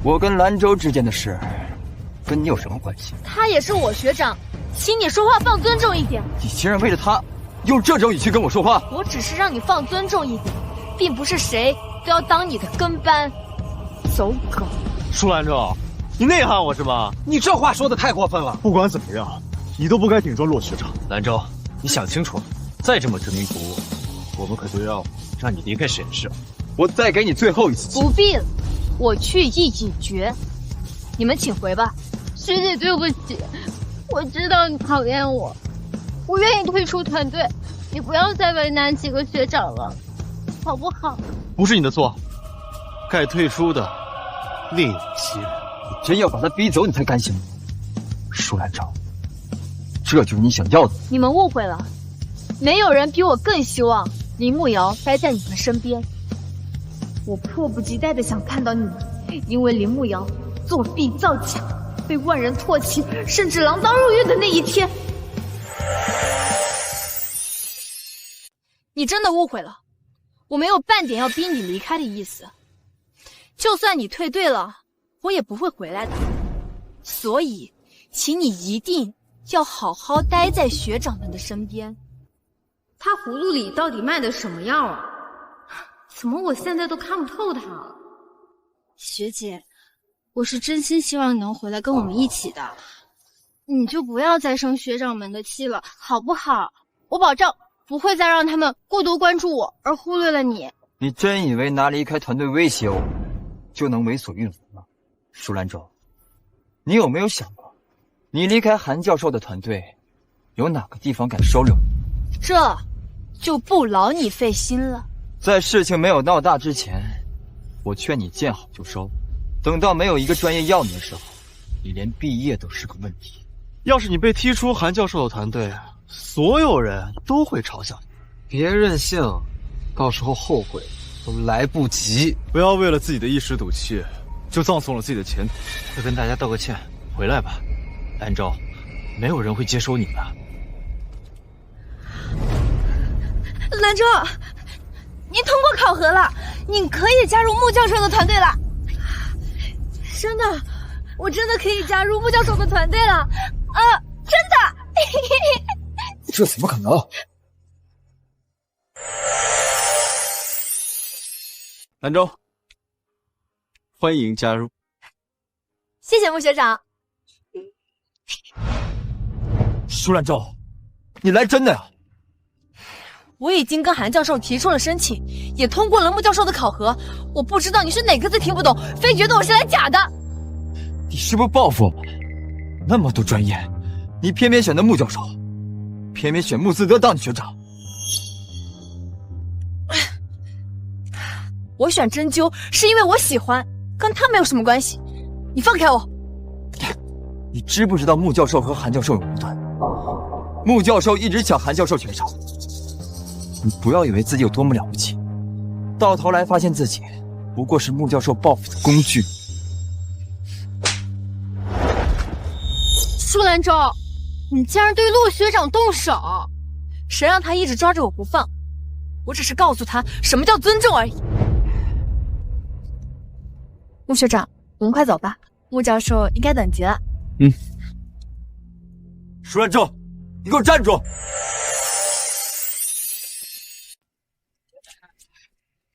J: 我跟兰州之间的事跟你有什么关系？
B: 他也是我学长，请你说话放尊重一点。
J: 你竟然为了他用这种语气跟我说话？
B: 我只是让你放尊重一点，并不是谁都要当你的跟班。走狗！
K: 舒兰州，你内涵我是吧？
E: 你这话说的太过分了。
L: 不管怎么样，你都不该顶撞骆学长。
G: 兰州，你想清楚了，再这么执迷不悟，
P: 我们可就要让你离开实验室了。
E: 我再给你最后一次机会。
B: 不必了，我去意已决，你们请回吧。
A: 学姐，对不起，我知道你讨厌我，我愿意退出团队，你不要再为难几个学长了，好不好？
K: 不是你的错，该退出的另有其人。
E: 你真要把他逼走，你才甘心吗？舒兰昭，这就是你想要的。
B: 你们误会了，没有人比我更希望林慕瑶待在你们身边。我迫不及待的想看到你们因为林慕瑶作弊造假，被万人唾弃，甚至锒铛入狱的那一天。你真的误会了，我没有半点要逼你离开的意思。就算你退队了，我也不会回来的。所以，请你一定要好好待在学长们的身边。他葫芦里到底卖的什么药啊？怎么我现在都看不透他了？学姐，我是真心希望你能回来跟我们一起的，你就不要再生学长们的气了，好不好？我保证不会再让他们过多关注我而忽略了你。
E: 你真以为拿离开团队威胁我，就能为所欲为吗？舒兰舟，你有没有想过，你离开韩教授的团队，有哪个地方敢收留你？
B: 这就不劳你费心了。
E: 在事情没有闹大之前，我劝你见好就收。等到没有一个专业要你的时候，你连毕业都是个问题。
K: 要是你被踢出韩教授的团队，所有人都会嘲笑你。
E: 别任性，到时候后悔都来不及。
L: 不要为了自己的一时赌气，就葬送了自己的前途。
G: 快跟大家道个歉，回来吧，兰舟，没有人会接收你的。
B: 兰舟，你通过考核了，你可以加入穆教授的团队了。真的，我真的可以加入穆教授的团队了啊！真的。
E: 这怎么可能？
P: 兰舟，欢迎加入。
B: 谢谢穆学长。
E: 舒兰舟，你来真的呀？
B: 我已经跟韩教授提出了申请，也通过了穆教授的考核。我不知道你是哪个字听不懂，非觉得我是来假的。
E: 你是不是报复我们？那么多专业，你偏偏选的穆教授，偏偏选穆斯德当你学长。
B: 我选针灸是因为我喜欢，跟他没有什么关系。你放开我！
E: 你知不知道穆教授和韩教授有矛盾？穆教授一直抢韩教授学长。你不要以为自己有多么了不起，到头来发现自己不过是穆教授报复的工具。
B: 舒兰舟，你竟然对骆学长动手，谁让他一直抓着我不放？我只是告诉他什么叫尊重而已。穆学长，我们快走吧，穆教授应该等急了。
E: 舒兰舟，你给我站住！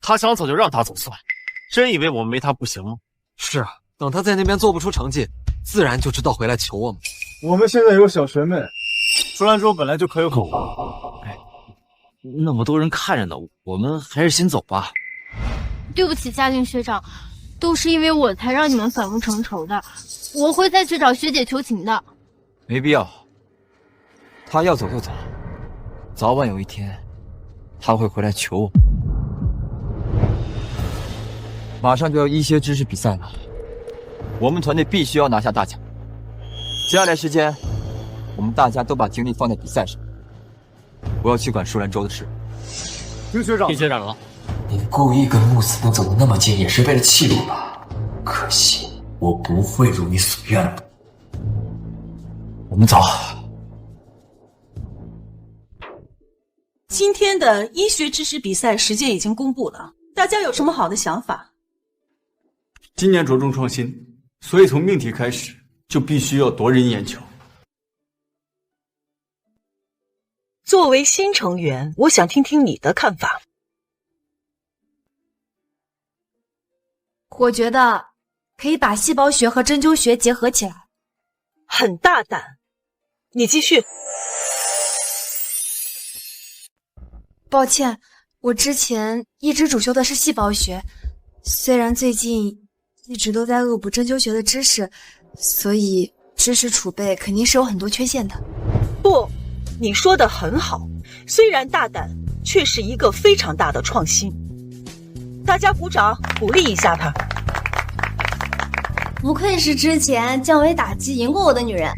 K: 他想走就让他走算，真以为我们没他不行吗？
E: 是啊，等他在那边做不出成绩，自然就知道回来求我们。
L: 我们现在有小学妹，舒兰舟本来就可有可无。
G: 哎，那么多人看着呢，我们还是先走吧。
A: 对不起，嘉玲学长，都是因为我才让你们反目成仇的，我会再去找学姐求情的。
E: 没必要，他要走就走，早晚有一天他会回来求我。马上就要医学知识比赛了，我们团队必须要拿下大奖。接下来时间，我们大家都把精力放在比赛上。我要去管舒兰舟的事。
L: 听学长，
G: 听学长了。
J: 你故意跟穆斯能走得那么近，也是为了气我吧？可惜我不会如你所愿的。
E: 我们走。
I: 今天的医学知识比赛时间已经公布了，大家有什么好的想法？
P: 今年着重创新，所以从命题开始就必须要夺人眼球。
I: 作为新成员，我想听听你的看法。
B: 我觉得可以把细胞学和针灸学结合起来。
I: 很大胆，你继续。
B: 抱歉，我之前一直主修的是细胞学，虽然最近一直都在恶补针灸学的知识，所以知识储备肯定是有很多缺陷的。
I: 不，你说的很好，虽然大胆，却是一个非常大的创新。大家鼓掌，鼓励一下他。
N: 不愧是之前降维打击赢过我的女人。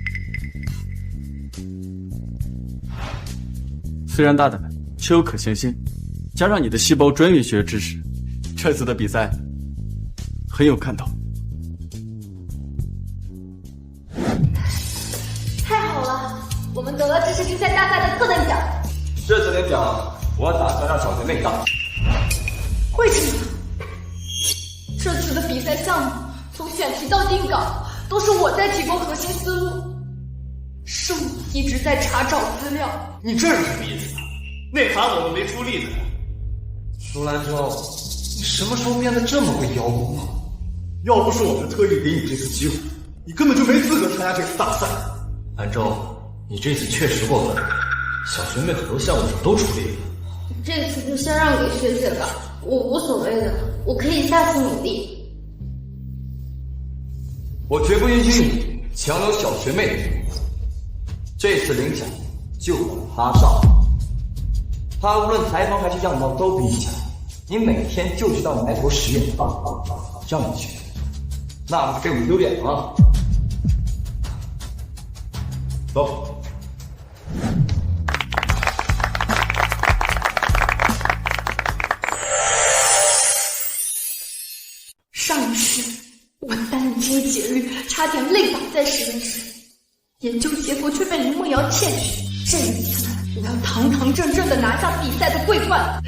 P: 虽然大胆，却有可行性，加上你的细胞专业学知识，这次的比赛很有看头。
H: 太好了，我们得了知识竞赛大赛的特等奖。
G: 这次领奖，我打算让小学妹当。
H: 为什么？这次的比赛项目从选题到定稿都是我在提供核心思路，是我一直在查找资料。
D: 你这是什么意思啊？内涵我们没出力的。
E: 舒兰州，你什么时候变得这么会邀功了？
L: 要不是我们特意给你这次机会，你根本就没资格参加这次大赛。
G: 兰州，你这次确实过分了，小学妹很多项目上都出力了。
A: 这次就先让给学姐吧，我无所谓的，我可以下次努力。
J: 我绝不允许你强留小学妹的名字。这次领奖就让她上，她无论才华还是样貌都比你强，你每天就知道埋头实验，让你去，那不是给我们丢脸吗？走。
H: 上一世，我殚精竭虑，差点累倒在实验室，研究结果却被林梦瑶窃取。这一次，我要堂堂正正的拿下比赛的桂冠。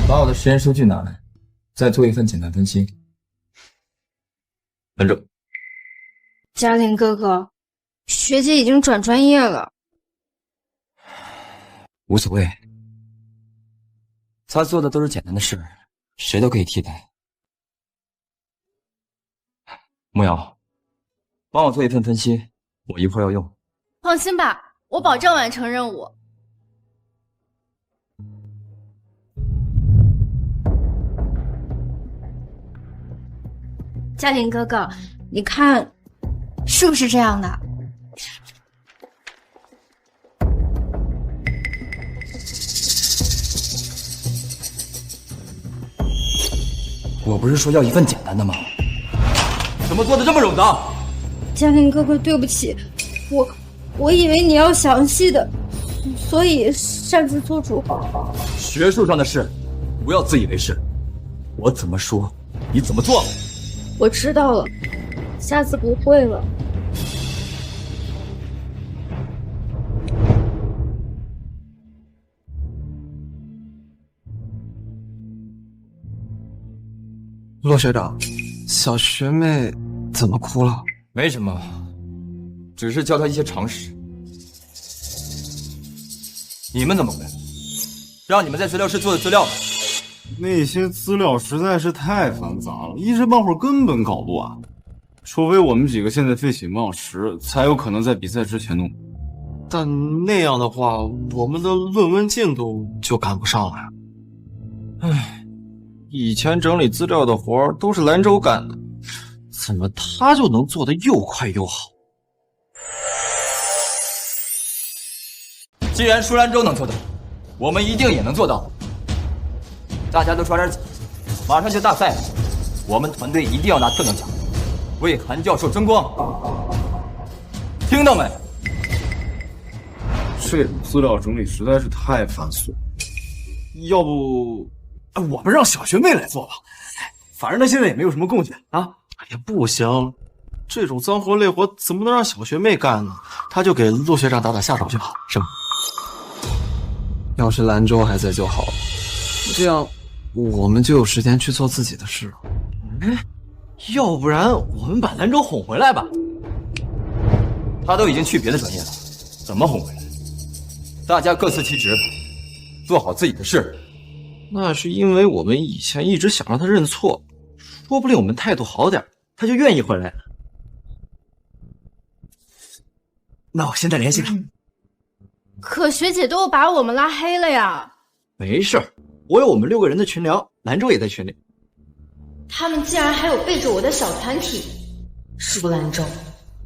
J: 把我的实验数据拿来，再做一份简单分析。
G: 兰州，
N: 嘉玲哥哥，学姐已经转专业了。
J: 无所谓，他做的都是简单的事，谁都可以替代。慕瑶，帮我做一份分析，我一会儿要用。
A: 放心吧，我保证完成任务。
N: 嘉玲哥哥，你看，是不是这样的？
J: 我不是说要一份简单的吗？怎么做的这么冗长？
N: 嘉玲哥哥，对不起，我以为你要详细的，所以擅自做主。
J: 学术上的事，不要自以为是。我怎么说，你怎么做。
N: 我知道了，下次不会了。
E: 骆学长，小学妹怎么哭了？
J: 没什么，只是教她一些常识。你们怎么回事？让你们在资料室做的资料呢？
L: 那些资料实在是太繁杂了，一时半会儿根本搞不完。除非我们几个现在废寝忘食，才有可能在比赛之前弄。
K: 但那样的话，我们的论文进度就赶不上了。唉，以前整理资料的活儿都是兰州干的，怎么他就能做得又快又好？
J: 既然舒兰州能做到，我们一定也能做到。大家都抓点紧，马上就大赛了，我们团队一定要拿特等奖，为韩教授争光。听到没？
L: 这种资料整理实在是太繁琐，要不，我们让小学妹来做吧，反正她现在也没有什么贡献啊。
K: 哎呀，不行，这种脏活累活怎么能让小学妹干呢？她就给陆学长打打下手就好，是吗？
E: 要是兰州还在就好了，这样我们就有时间去做自己的事了。
G: 要不然我们把兰州哄回来吧。
J: 他都已经去别的专业了，怎么哄回来？大家各司其职，做好自己的事。
G: 那是因为我们以前一直想让他认错，说不定我们态度好点，他就愿意回来了。
L: 那我现在联系他。
A: 可学姐都把我们拉黑了呀！
G: 没事儿，我有我们6个人的群聊，兰州也在群里。
B: 他们竟然还有背着我的小团体，舒兰州，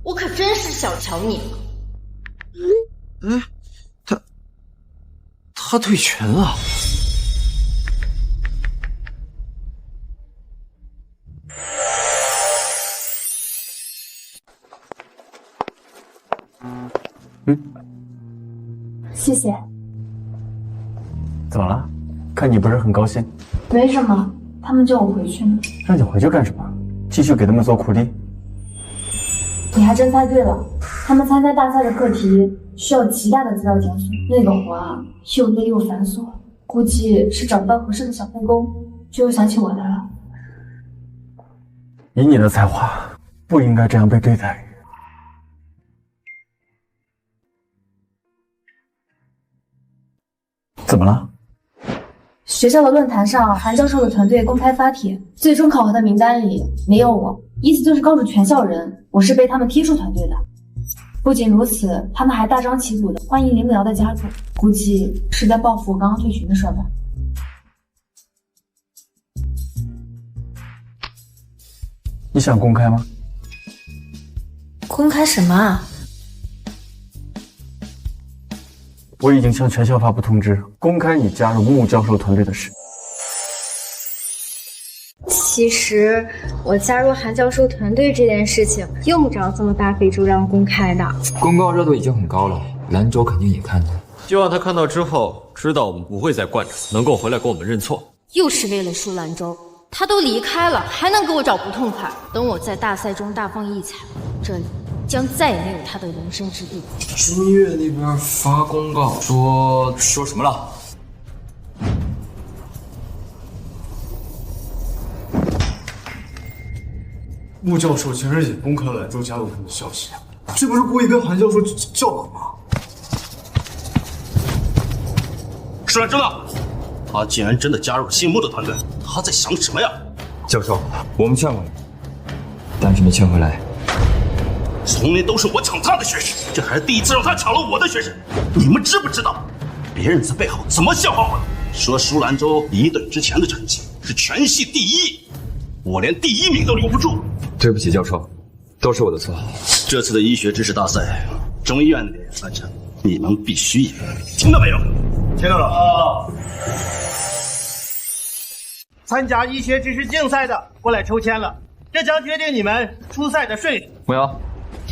B: 我可真是小瞧你了。
G: 他退群了。
Q: 谢谢。
R: 怎么了？看你不是很高兴。
Q: 没什么，他们叫我回去呢。
R: 让你回去干什么？继续给他们做苦力？
Q: 你还真猜对了，他们参加大赛的课题需要极大的资料检索，那个活啊又累又繁琐，估计是找不到合适的小配工，就又想起我来了。
R: 以你的才华，不应该这样被对待。怎么了？
Q: 学校的论坛上，韩教授的团队公开发帖，最终考核的名单里没有我，意思就是告诉全校人，我是被他们踢出团队的。不仅如此，他们还大张旗鼓的欢迎林慕瑶的加入，估计是在报复我刚刚退群的事吧。
R: 你想公开吗？
B: 公开什么啊？
R: 我已经向全校发布通知，公开你加入穆教授团队的事。
N: 其实我加入韩教授团队这件事情，用不着这么大费周章公开的。
J: 公告热度已经很高了，兰州肯定也看见。
G: 希望他看到之后，知道我们不会再惯着，能够回来跟我们认错。
B: 又是为了舒兰州，他都离开了，还能给我找不痛快？等我在大赛中大放异彩，这里将再也没有他的容身之地。
J: 君越那边发公告说什么了？
L: 穆教授前日也公开了兰州加入他们的消息，这不是故意跟韩教授叫板吗？
D: 舒兰州呢？他竟然真的加入了姓穆的团队，他在想什么呀？
J: 教授，我们劝过你，但是没劝回来。
D: 从来都是我抢他的学生，这还是第一次让他抢了我的学生。你们知不知道，别人在背后怎么笑话我的？说舒兰州1等之前的成绩是全系第1，我连第1名都留不住。
J: 对不起，教授，都是我的错。
D: 这次的医学知识大赛，中医院的也参加，你们必须赢，听到没有？
C: 听到了。参加医学知识竞赛的过来抽签了，这将决定你们出赛的顺序。
J: 慕瑶，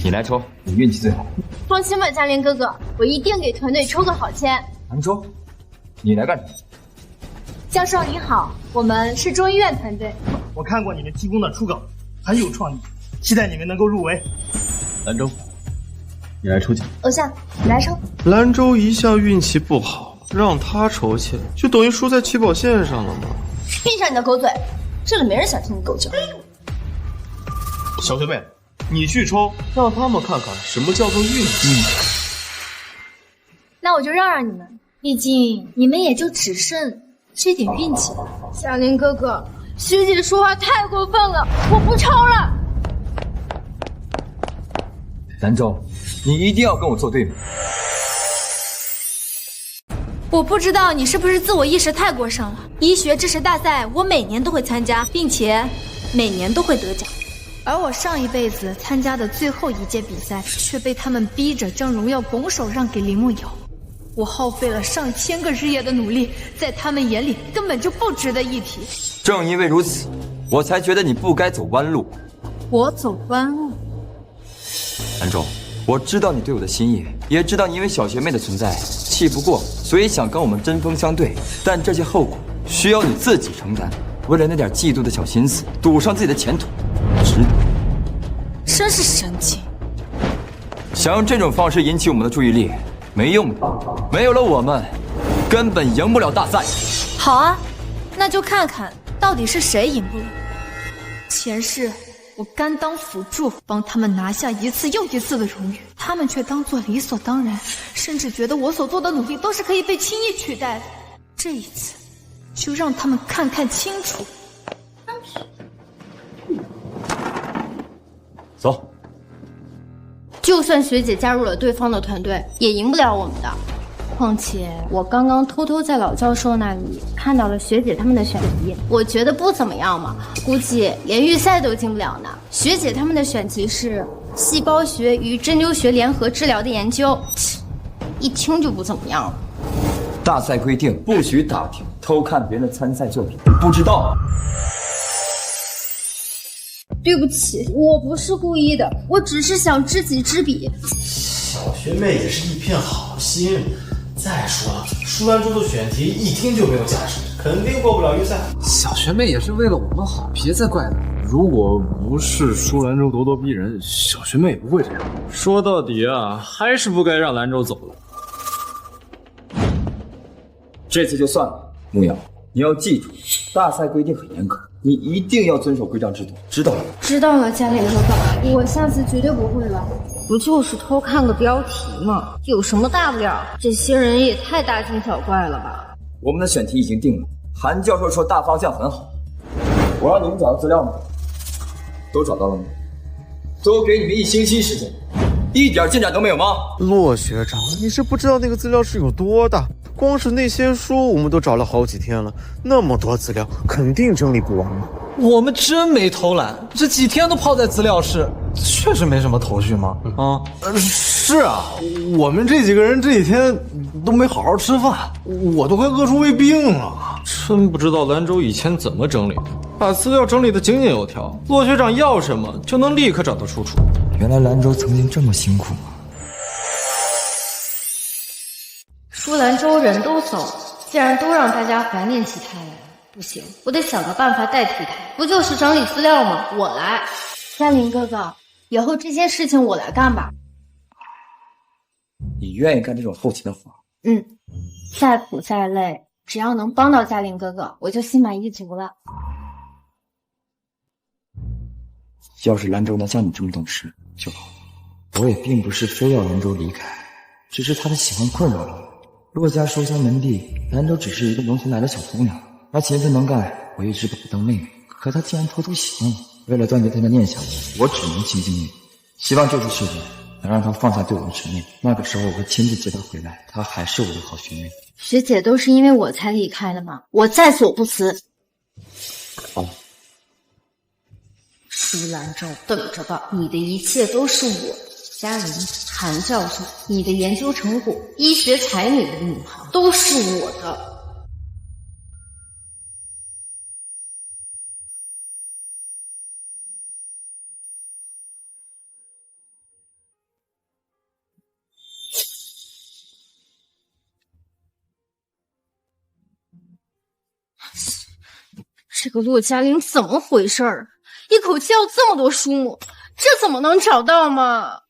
J: 你来抽，你运气最好。
A: 放心吧，嘉玲哥哥，我一定给团队抽个好签。
J: 兰州，你来干什么？
A: 教授您好，我们是中医院团队。
C: 我看过你们提供的初稿，很有创意，期待你们能够入围。
K: 兰州，你来抽签。
A: 偶像，你来抽。
K: 兰州一向运气不好，让他抽签，就等于输在起跑线上了吗？
A: 闭上你的狗嘴，这里没人想听你狗叫。
K: 小学妹，你去抽，让他们看看什么叫做运气。
A: 那我就让让你们，毕竟你们也就只剩这点运气了。嘉玲哥哥，学姐说话太过分了，我不抽了。
J: 兰州，你一定要跟我作对吗？
H: 我不知道你是不是自我意识太过上了。医学知识大赛我每年都会参加，并且每年都会得奖。
B: 而我上一辈子参加的最后一届比赛，却被他们逼着将荣耀拱手让给林慕瑶。我耗费了上千个日夜的努力，在他们眼里根本就不值得一提。
J: 正因为如此，我才觉得你不该走弯路。
B: 我走弯路？
J: 兰州，我知道你对我的心意，也知道你因为小学妹的存在气不过，所以想跟我们针锋相对，但这些后果需要你自己承担。为了那点嫉妒的小心思，赌上自己的前途，值得。
H: 真是神经！
J: 想用这种方式引起我们的注意力，没用的。没有了我们，根本赢不了大赛。
H: 好啊，那就看看到底是谁赢不了。
B: 前世我甘当辅助，帮他们拿下一次又一次的荣誉，他们却当作理所当然，甚至觉得我所做的努力都是可以被轻易取代的。这一次，就让他们看看清楚。
J: 走。
A: 就算学姐加入了对方的团队，也赢不了我们的。
N: 况且我刚刚偷偷在老教授那里看到了学姐他们的选题，我觉得不怎么样嘛，估计连预赛都进不了呢。学姐他们的选题是细胞学与针灸学联合治疗的研究，一听就不怎么样了。
J: 大赛规定不许打听偷看别人的参赛作品，不知道？
N: 对不起，我不是故意的，我只是想知己知彼。
K: 小学妹也是一片好心。再说了，舒兰州的选题一听就没有价值，肯定过不了预赛。
E: 小学妹也是为了我们好，别再怪了。
L: 如果不是舒兰州咄咄逼人，小学妹也不会这样。
G: 说到底啊，还是不该让兰州走了。
J: 这次就算了，牧瑶，你要记住，大赛规定很严格，你一定要遵守规章制度，知道了吗？
N: 知道了，嘉玲哥哥，我下次绝对不会了。不就是偷看个标题吗？有什么大不了？这些人也太大惊小怪了吧！
J: 我们的选题已经定了，韩教授说大方向很好。我让你们找到资料吗？都找到了吗？多给你们1星期时间，一点进展都没有吗？
K: 骆学长，你是不知道那个资料室有多大，光是那些书我们都找了好几天了，那么多资料肯定整理不完嘛。
E: 我们真没偷懒，这几天都泡在资料室，确实没什么头绪吗？
L: 是啊，我们这几个人这几天都没好好吃饭，我都快饿出胃病了。
G: 真不知道兰州以前怎么整理的，把资料整理得井井有条，骆学长要什么就能立刻找到出处。
J: 原来兰州曾经这么辛苦吗？
N: 舒兰州人都走，既然都让大家怀念起他来了，不行，我得想个办法代替他。不就是整理资料吗？我来。嘉玲哥哥，以后这些事情我来干吧。
J: 你愿意干这种后勤的活？
N: 再苦再累，只要能帮到嘉玲哥哥，我就心满意足了。
J: 要是兰州能像你这么懂事就好。我也并不是非要兰州离开，只是他的喜欢困扰了我。骆家收乡门第，兰州只是一个农村来的小姑娘，她勤奋能干，我一直把她当妹妹，可她竟然偷偷喜欢我。为了断绝她的念想，我只能亲近你。希望这次事情能让她放下对我的执念，那个时候我会亲自接她回来，她还是我的好学妹。
N: 学姐都是因为我才离开的吗？我在所不辞。
J: 好，
N: 舒兰州，等着吧，你的一切都是我。嘉玲、韩教授，你的研究成果、医学才女的名号都是我的。这个骆嘉玲怎么回事儿？一口气要这么多书目，这怎么能找到嘛？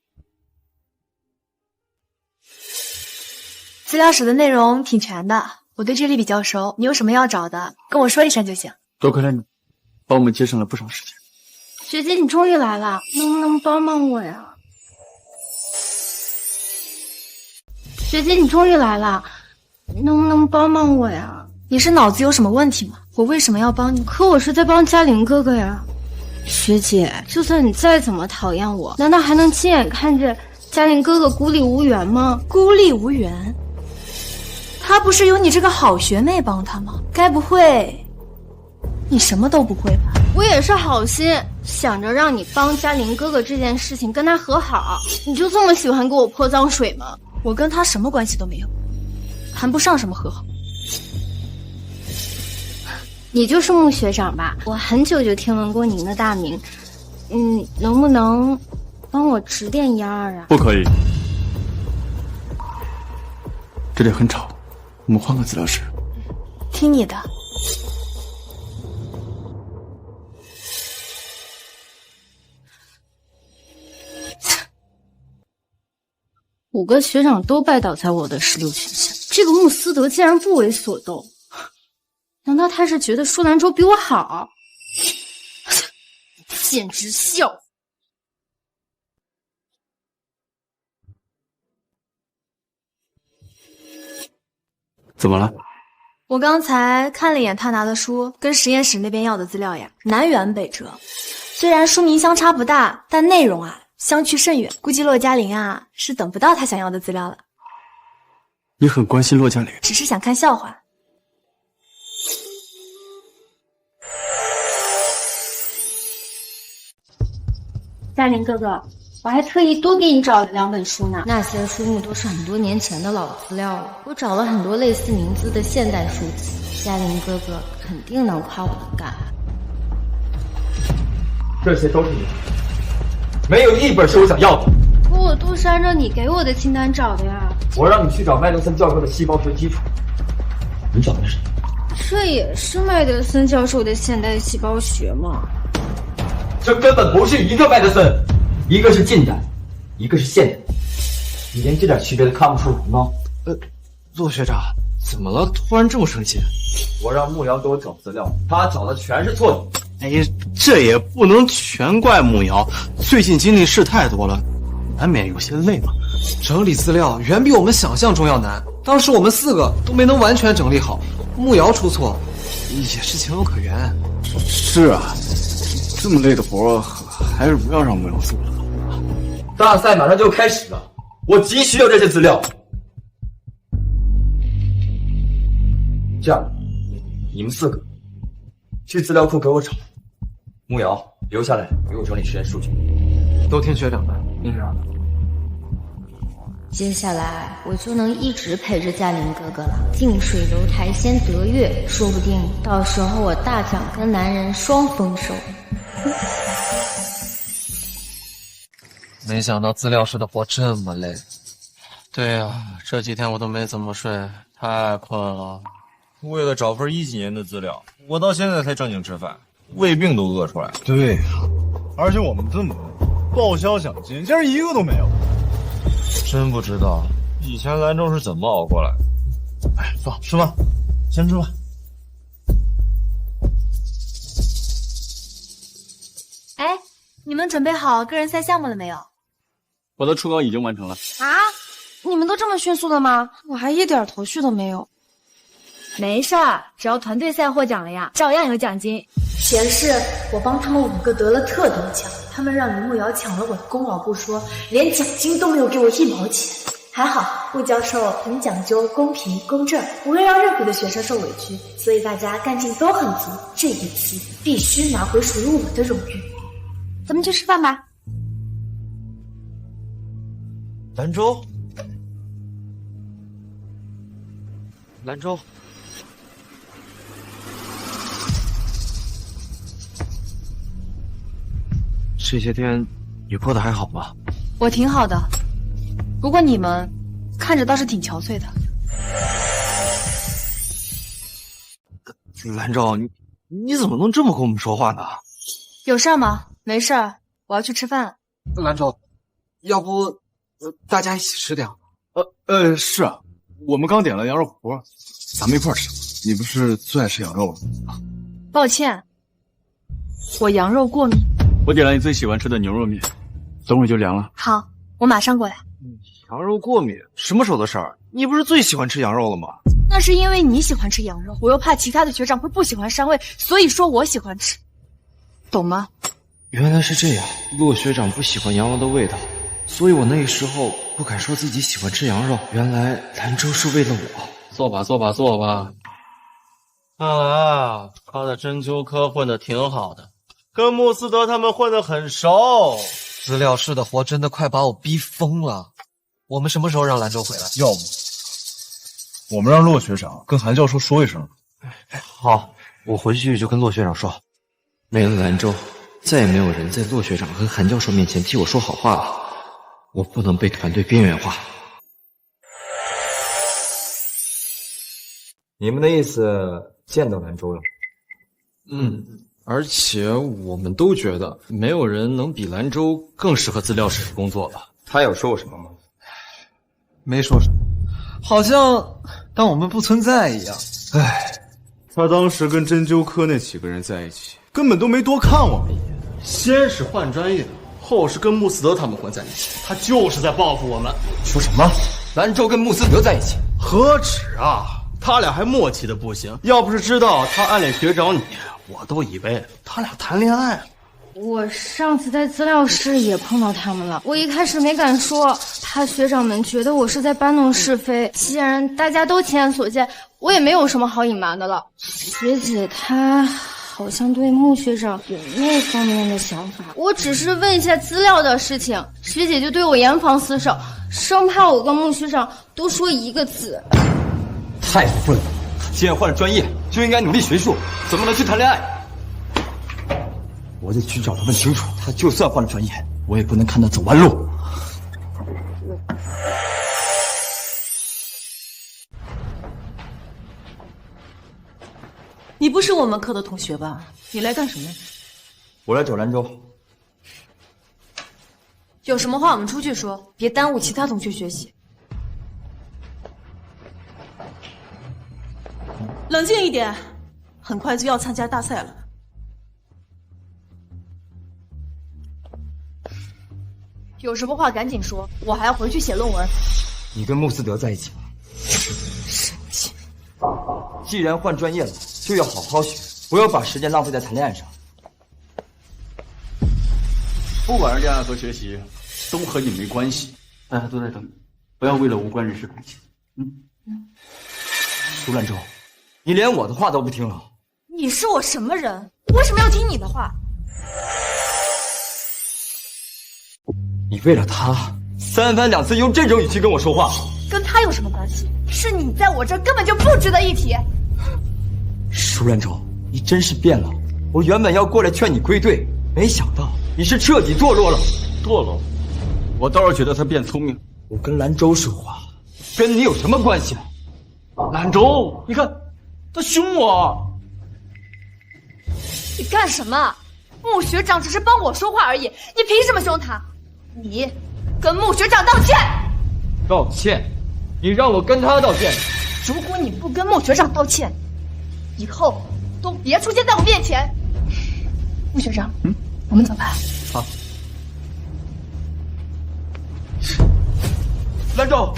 B: 资料室的内容挺全的，我对这里比较熟，你有什么要找的，跟我说一声就行。
R: 多亏了你，帮我们节省了不少时间。
N: 学姐，你终于来了，能不能帮帮我呀？学姐，你终于来了，能不能帮帮我呀？
B: 你是脑子有什么问题吗？我为什么要帮你？
N: 可我是在帮嘉玲哥哥呀。学姐，就算你再怎么讨厌我，难道还能亲眼看着嘉玲哥哥孤立无援吗？
B: 孤立无援？他不是有你这个好学妹帮他吗？该不会你什么都不会吧？
N: 我也是好心，想着让你帮嘉玲哥哥这件事情跟他和好。你就这么喜欢给我泼脏水吗？
B: 我跟他什么关系都没有，谈不上什么和好。
N: 你就是穆学长吧？我很久就听闻过您的大名，能不能帮我指点一二啊？
R: 不可以，这里很吵，我们换个资料室。
B: 听你的。
N: 5个学长都拜倒在我的16群下，这个穆斯德竟然不为所动。难道他是觉得舒兰州比我好？简直笑话！
R: 怎么了？
B: 我刚才看了一眼他拿的书，跟实验室那边要的资料呀，南辕北辙。虽然书名相差不大，但内容相去甚远。估计骆嘉玲是等不到他想要的资料了。
R: 你很关心洛嘉玲？
H: 只是想看笑话。
N: 嘉玲哥哥，我还特意多给你找了2本书呢。那些书目都是很多年前的老资料了，我找了很多类似名字的现代书籍。嘉玲哥哥肯定能夸我的干。
G: 这些都是你的，没有一本是我想要的。
N: 可我都是按照你给我的清单找的呀。
G: 我让你去找麦德森教授的细胞学基础，你找的是？
N: 这也是麦德森教授的现代细胞学吗？
G: 这根本不是一个麦德森，一个是近代，一个是现代。你连这点区别都看不出来吗？
E: 骆学长，怎么了？突然这么生气？
G: 我让慕瑶给我找资料，他找的全是错的。
K: 哎，这也不能全怪慕瑶，最近经历事太多了，难免有些累嘛。
E: 整理资料远比我们想象中要难，当时我们4个都没能完全整理好，慕瑶出错也是情有可原。
R: 是啊，这么累的活还是不要让慕瑶做了。
G: 大赛马上就开始了，我急需要这些资料。这样，你们4个去资料库给我找，慕瑶留下来给我整理实验数据。
E: 都听学长的。
G: 是啊。
N: 接下来我就能一直陪着嘉玲哥哥了，近水楼台先得月，说不定到时候我大奖跟男人双丰收。
E: 没想到资料室的活这么累。
K: 对呀，这几天我都没怎么睡，太困了。
S: 为了找份1几年的资料，我到现在才正经吃饭，胃病都饿出来了。
L: 对呀，而且我们这么报销奖金，竟然一个都没有。
S: 真不知道以前兰州是怎么熬过来的。哎，走，吃吧，先吃吧。
H: 哎，你们准备好个人赛项目了没有？
P: 我的初稿已经完成了。
N: 啊？你们都这么迅速的吗？我还一点头绪都没有。
H: 没事儿，只要团队赛获奖了呀，照样有奖金。
B: 前世我帮他们5个得了特等奖，他们让林慕瑶抢了我的功劳不说，连奖金都没有给我1毛钱。还好穆教授很讲究公平公正，不会让任何的学生受委屈，所以大家干劲都很足。这一次必须拿回属于我的荣誉。
H: 咱们去吃饭吧。
E: 兰州，兰州，这些天你过得还好吗？
H: 我挺好的，不过你们看着倒是挺憔悴的。
E: 兰州，你怎么能这么跟我们说话呢？
H: 有事吗？没事儿，我要去吃饭了。
E: 兰州，要不大家一起吃点？
L: 是啊，我们刚点了羊肉糊，咱们一块儿吃。你不是最爱吃羊肉了吗？
H: 抱歉，我羊肉过敏。
P: 我点了你最喜欢吃的牛肉面，等会就凉了。
H: 好，我马上过来。
E: 羊肉过敏，什么时候的事儿？你不是最喜欢吃羊肉了吗？
H: 那是因为你喜欢吃羊肉，我又怕其他的学长会不喜欢膻味，所以说我喜欢吃，懂吗？
J: 原来是这样，骆学长不喜欢羊肉的味道，所以我那时候不敢说自己喜欢吃羊肉。原来兰州是为了我。
K: 坐吧，坐吧，坐吧。看来啊，他在针灸科混得挺好的，跟穆斯德他们混得很熟。
E: 资料室的活真的快把我逼疯了。我们什么时候让兰州回来？
L: 要不我们让骆学长跟韩教授说一声。
J: 好，我回去就跟骆学长说。没了兰州，再也没有人在骆学长和韩教授面前替我说好话了。我不能被团队边缘化。
G: 你们的意思见到兰州了？而且我们都觉得没有人能比兰州更适合资料室工作了。
F: 他有说过什么吗？
E: 没说什么，好像当我们不存在一样。
L: 他当时跟针灸科那几个人在一起，根本都没多看我们一眼。
K: 先是换专业，后是跟穆斯德他们混在一起，他就是在报复我们。
G: 说什么？兰州跟穆斯德在一起？
K: 何止啊！他俩还默契的不行，要不是知道他暗恋学长你，我都以为他俩谈恋爱了。
B: 我上次在资料室也碰到他们了，我一开始没敢说，怕学长们觉得我是在搬弄是非。既然大家都亲眼所见，我也没有什么好隐瞒的了。学姐她好像对穆学长有那方面的想法，我只是问一下资料的事情，学姐就对我严防死守，生怕我跟穆学长多说一个字。
E: 太混了！既然换了专业，就应该努力学术，怎么能去谈恋爱？我得去找他问清楚。他就算换了专业，我也不能看他走弯路。
I: 你不是我们科的同学吧？你来干什么？
E: 我来找兰州。
H: 有什么话我们出去说，别耽误其他同学学习。
I: 冷静一点，很快就要参加大赛了。
H: 有什么话赶紧说，我还要回去写论文。
E: 你跟穆斯德在一起吧。生气。既然换专业了，就要好好学，不要把时间浪费在谈恋爱上。
P: 不管是恋爱和学习，都和你没关系。大家都在等你，不要为了无关人士动气。
E: 苏兰州，你连我的话都不听了。
H: 你是我什么人？为什么要听你的话？
E: 你为了他，三番两次用这种语气跟我说话，
H: 跟他有什么关系？是你在我这根本就不值得一提。
E: 舒兰州，你真是变了。我原本要过来劝你归队，没想到你是彻底堕落了。
P: 堕落？我倒是觉得他变聪明。
E: 我跟兰州说话，跟你有什么关系？
P: 兰州，你看，他凶我。
H: 你干什么？穆学长只是帮我说话而已，你凭什么凶他？你跟穆学长道歉！
G: 道歉？你让我跟他道歉？
H: 如果你不跟穆学长道歉，以后都别出现在我面前。穆学长，我们走吧。
E: 好。兰州，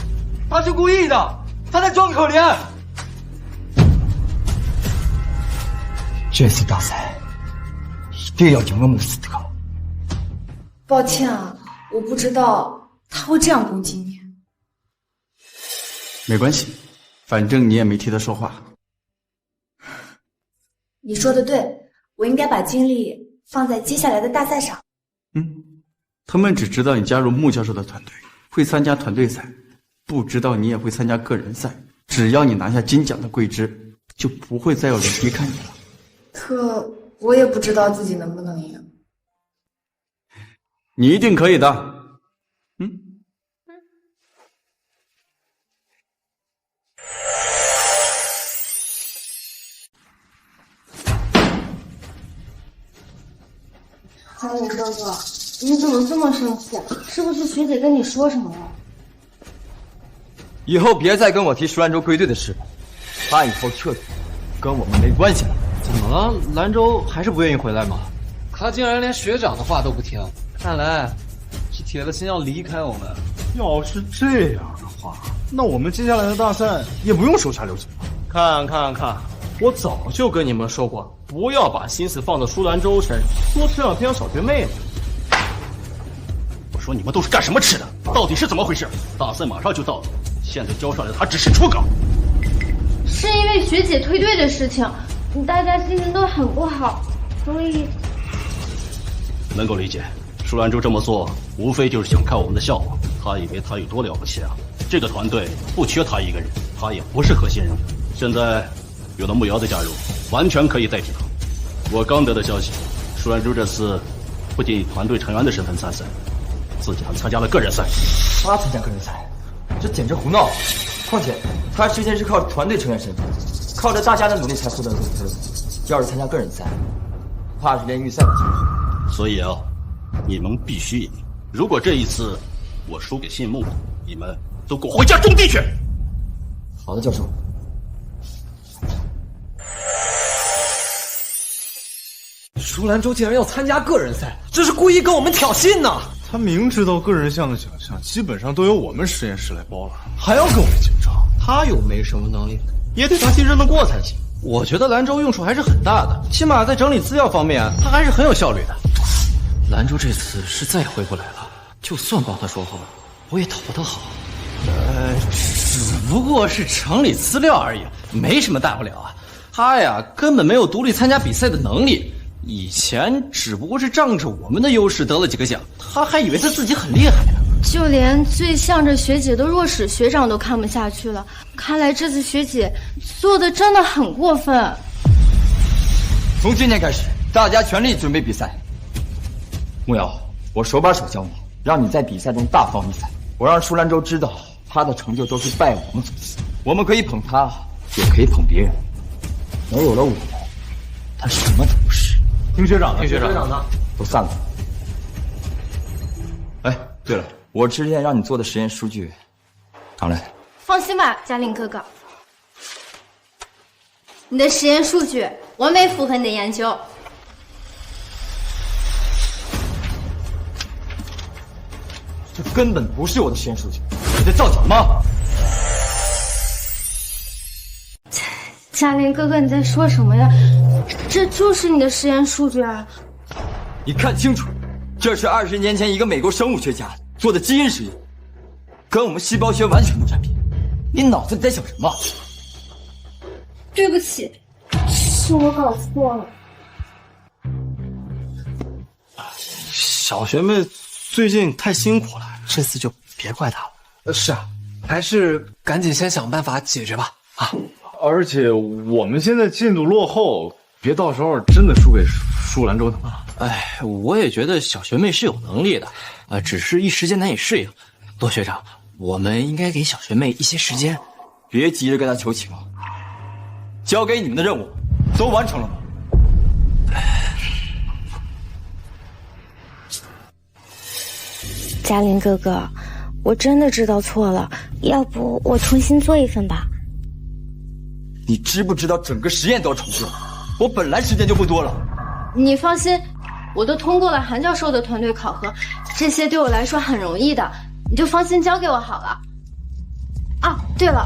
E: 他是故意的，他在装可怜。这次大赛一定要赢了穆斯德。
H: 抱歉啊，我不知道他会这样攻击你。
P: 没关系，反正你也没替他说话。
Q: 你说的对，我应该把精力放在接下来的大赛上。
P: 他们只知道你加入穆教授的团队，会参加团队赛，不知道你也会参加个人赛。只要你拿下金奖的桂枝，就不会再有人离开你了。
H: 可我也不知道自己能不能赢。
P: 你一定可以的。
B: 小五哥哥，你怎么这么生气？是不是学姐跟你说什么了？
E: 以后别再跟我提舒兰州归队的事，他以后彻底跟我们没关系了。
G: 怎么了？兰州还是不愿意回来吗？他竟然连学长的话都不听，看来是铁了心要离开我们。
L: 要是这样的话，那我们接下来的大赛也不用手下留情了。
K: 看，我早就跟你们说过，不要把心思放到舒兰州身上，多吃两天小学妹妹。
D: 我说你们都是干什么吃的？到底是怎么回事？大赛马上就到了，现在交上来的还只是初稿。
B: 是因为学姐退队的事情，大家心情都很不好，所以
D: 能够理解。舒兰州这么做，无非就是想开我们的笑话。他以为他有多了不起啊？这个团队不缺他一个人，他也不是核心人物。现在有了慕瑶的加入，完全可以代替他。我刚得的消息，舒兰州这次不仅以团队成员的身份参赛，自己还参加了个人赛。
E: 他参加个人赛，这简直胡闹！况且他之前是靠团队成员身份，靠着大家的努力才获得的荣誉。要是参加个人赛，怕是连预赛都进不去。
D: 所以啊，你们必须赢。如果这一次我输给信木，你们都给我回家种地去。
E: 好的，教授。舒兰州竟然要参加个人赛，这是故意跟我们挑衅呢！
L: 他明知道个人项的奖项基本上都由我们实验室来包了，还要跟我们竞争，
G: 他又没什么能力，也得他竞争得过才行。我觉得兰州用处还是很大的，起码在整理资料方面，他还是很有效率的。兰州这次是再也回不来了，就算帮他说话，我也讨不得好。只不过是整理资料而已，没什么大不了啊。他呀，根本没有独立参加比赛的能力。以前只不过是仗着我们的优势得了几个奖，他还以为他自己很厉害呢。
B: 就连最向着学姐的若史学长都看不下去了。看来这次学姐做的真的很过分。
J: 从今天开始，大家全力准备比赛。慕瑶，我手把手教你，让你在比赛中大放异彩。我让舒兰州知道，他的成就都是拜我们所赐。我们可以捧他，也可以捧别人。没有了我们，他什么都不是。
L: 听学长的，
J: 听学长的，都散了。哎，对了，我之前让你做的实验数据，拿来。
B: 放心吧，嘉玲哥哥，你的实验数据完美符合你的研究。
J: 这根本不是我的实验数据，你在造假吗？
B: 嘉玲哥哥，你在说什么呀？这就是你的实验数据啊！
J: 你看清楚，这是20年前一个美国生物学家做的基因实验，跟我们细胞学完全不沾边。你脑子里在想什么？
B: 对不起，是我搞错了。
K: 小学妹最近太辛苦了，这次就别怪她了。
E: 是啊，还是赶紧先想办法解决吧。啊！
L: 而且我们现在进度落后，别到时候真的输给舒兰州他们。
G: 哎，我也觉得小学妹是有能力的，只是一时间难以适应。骆学长，我们应该给小学妹一些时间，
J: 别急着跟她求情。交给你们的任务都完成了吗？
N: 嘉玲哥哥，我真的知道错了，要不我重新做一份吧。
J: 你知不知道整个实验都要重做？我本来时间就不多了。
B: 你放心，我都通过了韩教授的团队考核，这些对我来说很容易的，你就放心交给我好了。啊，对了，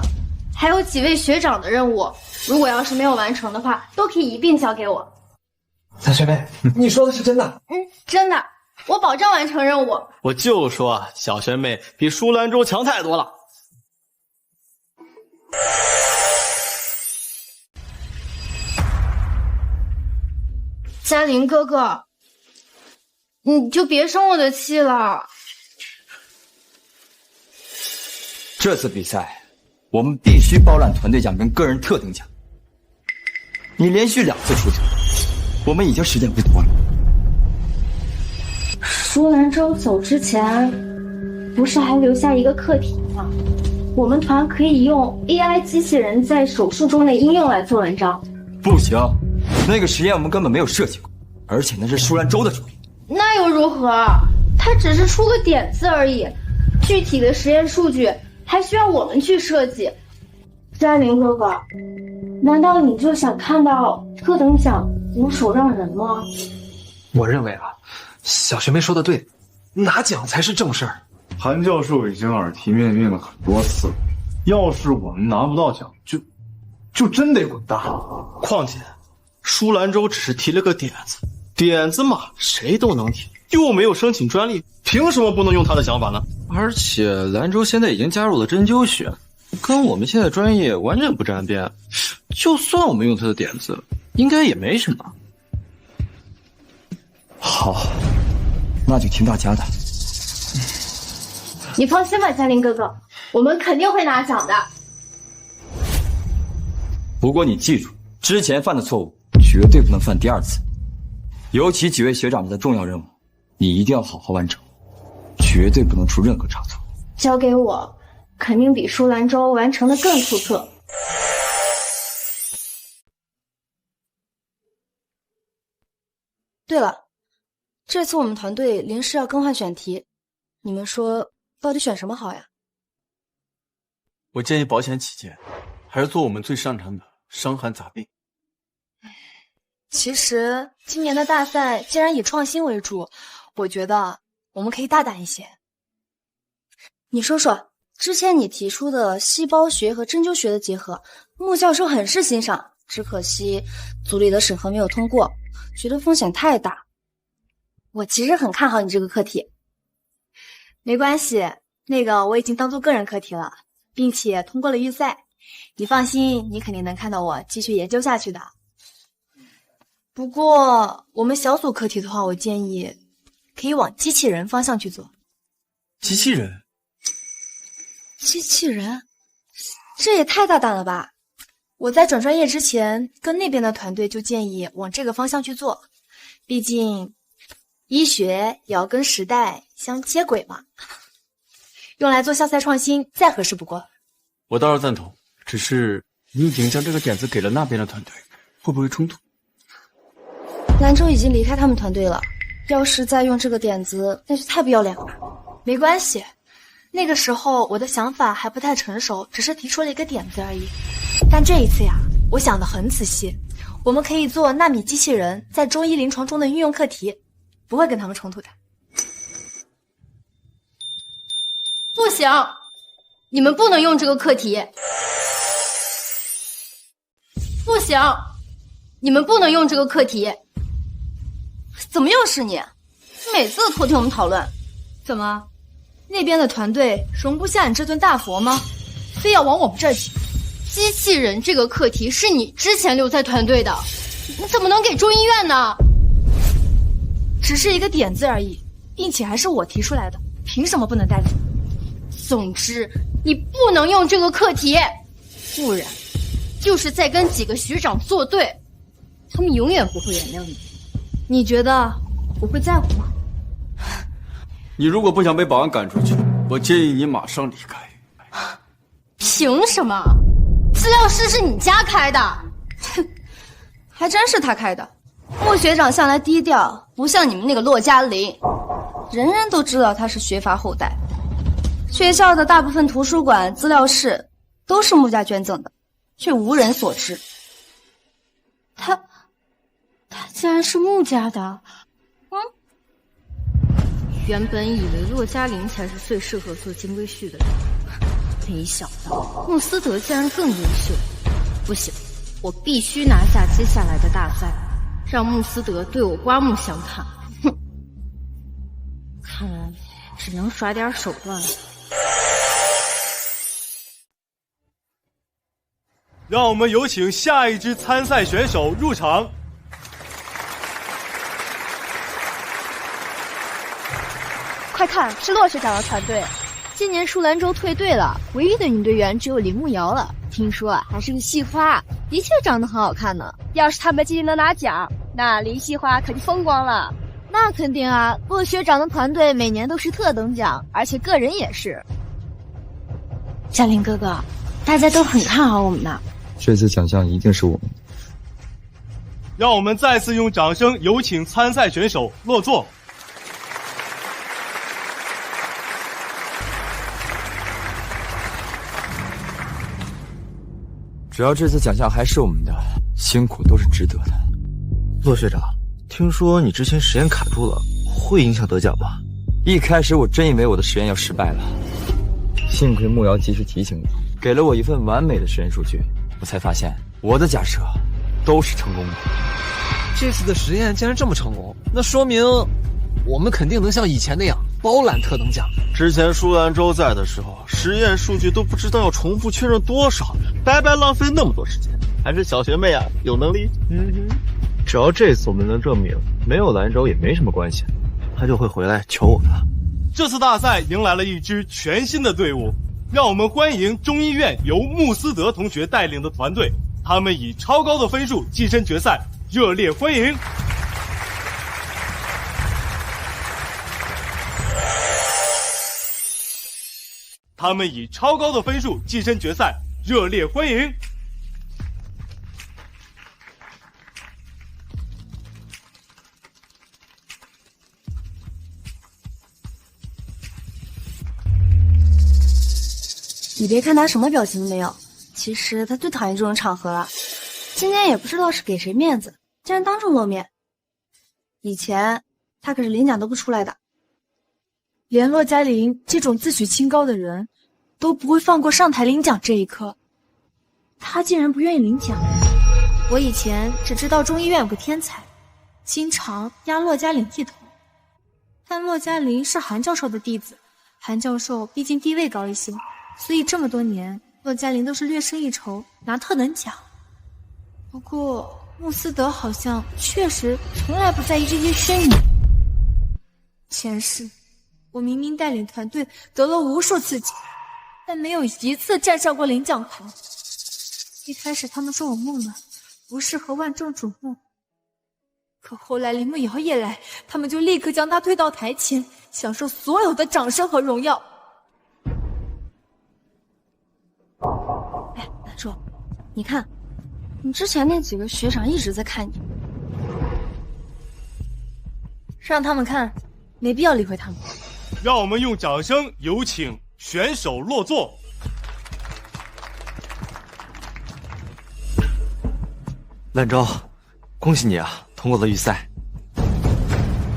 B: 还有几位学长的任务，如果要是没有完成的话，都可以一并交给我。
E: 小学妹，你说的是真的？
B: 真的，我保证完成任务。
K: 我就说小学妹比舒兰州强太多了。
B: 嘉玲哥哥，你就别生我的气了。
J: 这次比赛，我们必须包揽团队奖跟个人特等奖。你连续2次出奖，我们已经时间不多了。
N: 舒兰州走之前，不是还留下一个课题吗？我们团可以用 AI 机器人在手术中的应用来做文章。
J: 不行，那个实验我们根本没有设计过，而且那是舒兰州的主意。
B: 那又如何？他只是出个点子而已，具体的实验数据还需要我们去设计。嘉玲哥哥，难道你就想看到特等奖无手让人吗？
E: 我认为啊，小学妹说的对，拿奖才是正事儿。
L: 韩教授已经耳提面命了很多次了，要是我们拿不到奖，就真得滚蛋。
K: 况且，舒兰州只是提了个点子，点子嘛，谁都能提，又没有申请专利，凭什么不能用他的想法呢？而且兰州现在已经加入了针灸学，跟我们现在专业完全不沾边，就算我们用他的点子，应该也没什么。
J: 好，那就听大家的。
B: 你放心吧，嘉玲哥哥，我们肯定会拿奖的。
J: 不过你记住，之前犯的错误绝对不能犯第2次，尤其几位学长的重要任务，你一定要好好完成，绝对不能出任何差错。
B: 交给我，肯定比舒兰州完成的更出色。
H: 对了，这次我们团队临时要更换选题，你们说到底选什么好呀？
P: 我建议保险起见，还是做我们最擅长的伤寒杂病。
H: 其实今年的大赛既然以创新为主，我觉得我们可以大胆一些。你说说，之前你提出的细胞学和针灸学的结合，穆教授很是欣赏，只可惜组里的审核没有通过，觉得风险太大。
B: 我其实很看好你这个课题。没关系，那个我已经当做个人课题了，并且通过了预赛。你放心，你肯定能看到我继续研究下去的。不过我们小组课题的话，我建议可以往机器人方向去做。
K: 机器人？
B: 机器人？这也太大胆了吧！我在转专业之前，跟那边的团队就建议往这个方向去做，毕竟医学也要跟时代相接轨嘛。用来做校赛创新，再合适不过。
P: 我倒是赞同，只是你已经将这个点子给了那边的团队，会不会冲突？
B: 兰州已经离开他们团队了，要是再用这个点子，那就太不要脸了。没关系，那个时候我的想法还不太成熟，只是提出了一个点子而已。但这一次呀，我想得很仔细，我们可以做纳米机器人在中医临床中的运用课题，不会跟他们冲突的。
A: 不行，你们不能用这个课题。不行，你们不能用这个课题。怎么又是你？每次都偷听我们讨论。
B: 怎么，那边的团队容不下你这尊大佛吗？非要往我们这儿挤？
A: 机器人这个课题是你之前留在团队的，你怎么能给中医院呢？
B: 只是一个点子而已，并且还是我提出来的，凭什么不能带走？
A: 总之，你不能用这个课题，不然就是在跟几个学长作对，他们永远不会原谅你。
B: 你觉得我会在乎吗？
P: 你如果不想被保安赶出去，我建议你马上离开。
A: 凭什么？资料室是你家开的？
B: 哼，还真是他开的。穆学长向来低调，不像你们那个骆嘉林，人人都知道他是学阀后代。学校的大部分图书馆、资料室都是穆家捐赠的，却无人所知。
A: 他竟然是穆家的。原本以为骆嘉林才是最适合做金龟婿的人，没想到穆斯德竟然更优秀。不行，我必须拿下接下来的大赛，让穆斯德对我刮目相看。哼，看来只能耍点手段了。
L: 让我们有请下一支参赛选手入场。
T: 快看，是骆学长的团队。今年舒兰州退队了，唯一的女队员只有林慕瑶了。听说还是个系花，的确长得很好看呢。要是他们今年能拿奖，那林系花可就风光了。那肯定啊，骆学长的团队每年都是特等奖，而且个人也是。
B: 嘉林哥哥，大家都很看好我们呢。
J: 这次奖项一定是我们的。
L: 让我们再次用掌声有请参赛选手落座。
J: 只要这次奖项还是我们的，辛苦都是值得的。
S: 骆学长，听说你之前实验卡住了，会影响得奖吗？
J: 一开始我真以为我的实验要失败了，幸亏慕瑶及时提醒我，给了我一份完美的实验数据，我才发现我的假设都是成功的。
E: 这次的实验竟然这么成功，那说明我们肯定能像以前那样包揽特等奖。
K: 之前舒兰州在的时候，实验数据都不知道要重复确认多少，白白浪费那么多时间。还是小学妹啊，有能力。
S: 只要这次我们能证明没有兰州也没什么关系，他就会回来求我的。
L: 这次大赛迎来了一支全新的队伍，让我们欢迎中医院由穆斯德同学带领的团队，他们以超高的分数跻身决赛，热烈欢迎！他们以超高的分数跻身决赛，热烈欢迎！
B: 你别看他什么表情都没有，其实他最讨厌这种场合了。今天也不知道是给谁面子，竟然当众露面。以前他可是领奖都不出来的。
H: 连骆嘉林这种自诩清高的人都不会放过上台领奖这一刻，他竟然不愿意领奖。
B: 我以前只知道中医院有个天才，经常压骆嘉林一头，但骆嘉玲是韩教授的弟子，韩教授毕竟地位高一些，所以这么多年骆嘉玲都是略胜一筹，拿特等奖。不过穆斯德好像确实从来不在意这些宣言。前世我明明带领团队得了无数次奖，但没有一次站上过领奖台。一开始他们说我木讷，不适合万众瞩目，可后来林慕瑶也来，他们就立刻将他推到台前，享受所有的掌声和荣耀。
H: 哎，南柱，你看，你之前那几个学长一直在看你，让他们看，没必要理会他们。
K: 让我们用掌声有请选手落座。
E: 兰州，恭喜你啊，通过了预赛。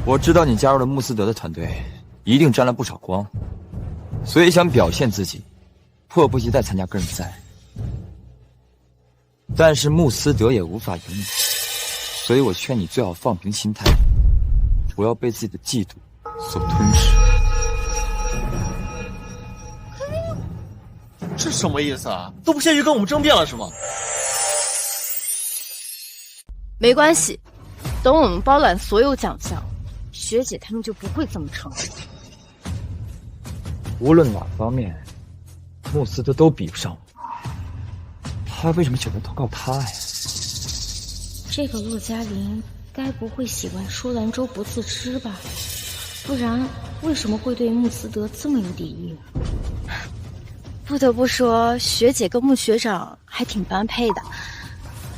E: 我知道你加入了穆斯德的团队，一定沾了不少光，所以想表现自己，迫不及待参加个人赛。但是穆斯德也无法赢你，所以我劝你最好放平心态，不要被自己的嫉妒所吞噬。
S: 这什么意思啊？都不屑于跟我们争辩了是吗？
N: 没关系，等我们包揽所有奖项，学姐他们就不会这么成。
E: 无论哪方面，穆斯德都比不上我。他为什么选择投靠他呀？
N: 这个骆嘉玲该不会喜欢舒兰州不自知吧？不然为什么会对穆斯德这么有敌意呢？不得不说，学姐跟穆学长还挺般配的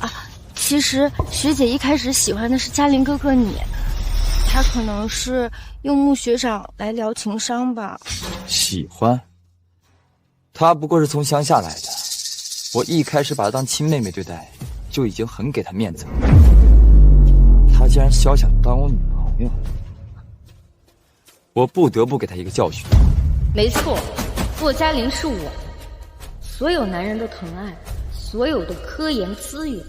N: 啊。其实学姐一开始喜欢的是嘉玲哥哥你，她可能是用穆学长来疗情伤吧。
E: 喜欢？她不过是从乡下来的，我一开始把她当亲妹妹对待，就已经很给她面子了。她竟然肖想当我女朋友，我不得不给她一个教训。
N: 没错，骆嘉玲是我所有男人的疼爱，所有的科研资源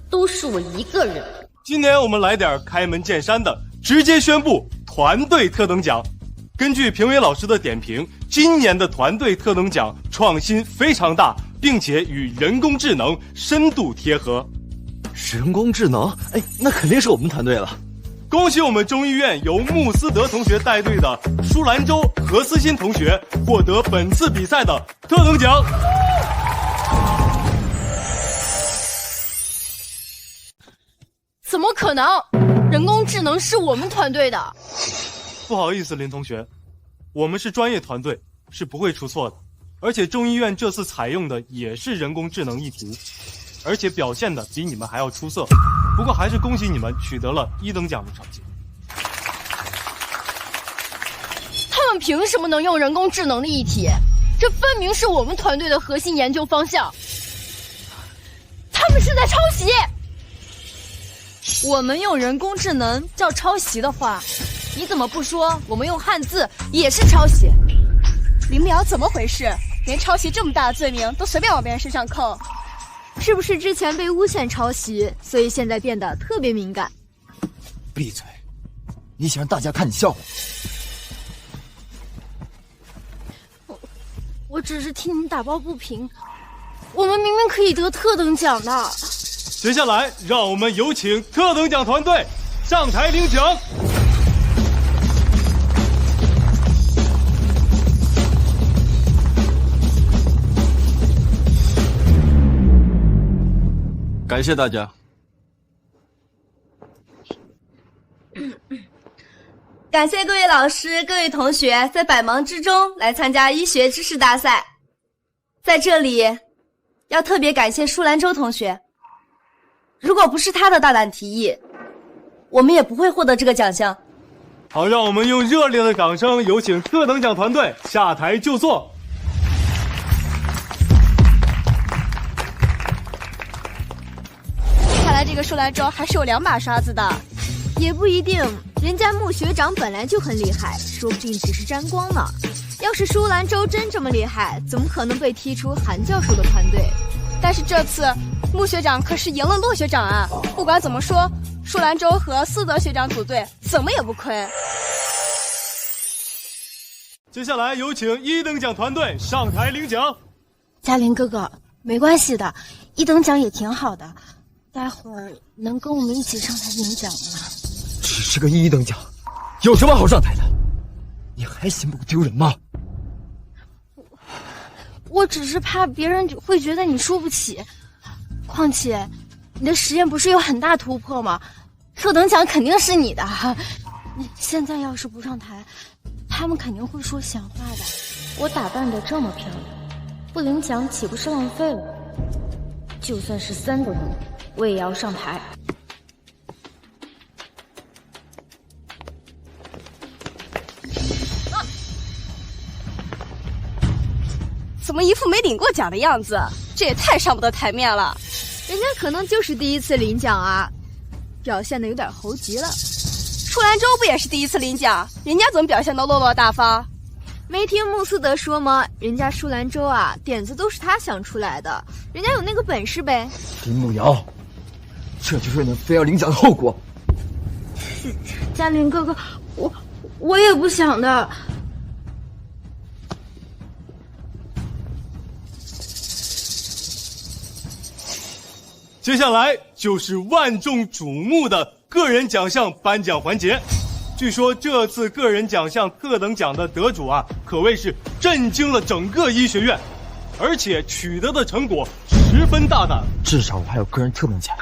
N: 都是我一个人。
K: 今年我们来点开门见山的，直接宣布团队特等奖。根据评委老师的点评，今年的团队特等奖创新非常大，并且与人工智能深度贴合。
S: 人工智能？哎，那肯定是我们团队了。
K: 恭喜我们中医院由穆斯德同学带队的舒兰州何思欣同学获得本次比赛的特等奖。
A: 怎么可能？人工智能是我们团队的。
K: 不好意思，林同学，我们是专业团队，是不会出错的。而且中医院这次采用的也是人工智能意图，而且表现的比你们还要出色。不过还是恭喜你们取得了1等奖的成绩。
A: 他们凭什么能用人工智能的议题？这分明是我们团队的核心研究方向。他们是在抄袭。
H: 我们用人工智能叫抄袭的话，你怎么不说我们用汉字也是抄袭？
O: 林淼怎么回事？连抄袭这么大的罪名都随便往别人身上扣，
T: 是不是之前被诬陷抄袭，所以现在变得特别敏感？
E: 闭嘴！你想让大家看你笑话？
A: 我只是替你打抱不平，我们明明可以得特等奖的。
K: 接下来，让我们有请特等奖团队上台领奖。
P: 感谢大家。
T: 感谢各位老师、各位同学在百忙之中来参加医学知识大赛。在这里，要特别感谢舒兰州同学。如果不是他的大胆提议，我们也不会获得这个奖项。
K: 好，让我们用热烈的掌声有请特等奖团队下台就座。
O: 看来这个舒兰州还是有2把刷子的。
T: 也不一定，人家穆学长本来就很厉害，说不定只是沾光呢。要是舒兰州真这么厉害，怎么可能被踢出韩教授的团队？
O: 但是这次穆学长可是赢了骆学长啊！不管怎么说，舒兰州和思德学长组队怎么也不亏。
L: 接下来有请1等奖团队上台领奖。
N: 嘉林哥哥，没关系的，1等奖也挺好的，待会儿能跟我们一起上台领奖吗？
E: 只是个1等奖，有什么好上台的？你还嫌不丢人吗？
N: 我只是怕别人会觉得你输不起，况且你的实验不是有很大突破吗？特等奖肯定是你的。现在要是不上台，他们肯定会说闲话的。我打扮得这么漂亮，不领奖岂不是浪费了？就算是3等奖，我也要上台。
O: 怎么一副没领过奖的样子？这也太上不得台面了。
T: 人家可能就是第一次领奖啊，表现得有点猴急了。
O: 舒兰州不也是第一次领奖，人家怎么表现得落落大方？
T: 没听穆斯德说吗？人家舒兰州啊，点子都是他想出来的，人家有那个本事呗。
E: 林慕瑶，这就是你非要领奖的后果。
N: 嘉林哥哥，我也不想的。
L: 接下来就是万众瞩目的个人奖项颁奖环节。据说这次个人奖项特等奖的得主啊，可谓是震惊了整个医学院，而且取得的成果十分大胆。
E: 至少我还有个人特等奖，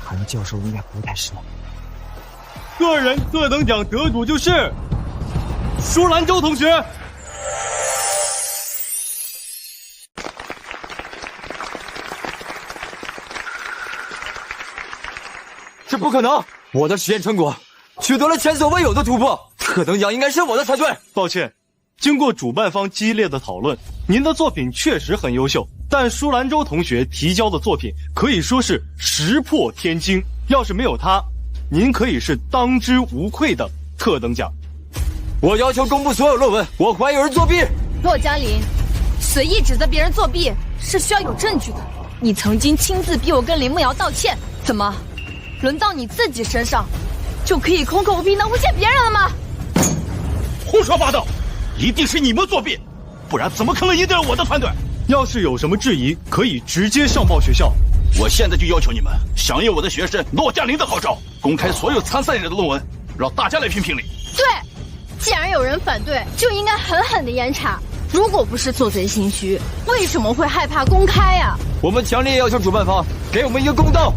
E: 韩教授应该不会太失望。
L: 个人特等奖得主就是舒兰州同学。
E: 这不可能！我的实验成果取得了前所未有的突破，特等奖应该是我的才对。
L: 抱歉，经过主办方激烈的讨论，您的作品确实很优秀，但舒兰州同学提交的作品可以说是石破天惊，要是没有他，您可以是当之无愧的特等奖。
E: 我要求公布所有论文，我怀疑有人作弊。
H: 骆嘉林，随意指责别人作弊是需要有证据的。你曾经亲自逼我跟林慕瑶道歉，怎么轮到你自己身上，就可以空口无凭的诬陷别人了吗？
D: 胡说八道，一定是你们作弊，不然怎么可能赢得了我的团队？
L: 要是有什么质疑，可以直接上报学校。
D: 我现在就要求你们响应我的学生骆嘉林的号召，公开所有参赛人的论文，让大家来评评理。
A: 对，既然有人反对，就应该狠狠的严查。如果不是做贼心虚，为什么会害怕公开呀？
E: 我们强烈要求主办方给我们一个公道。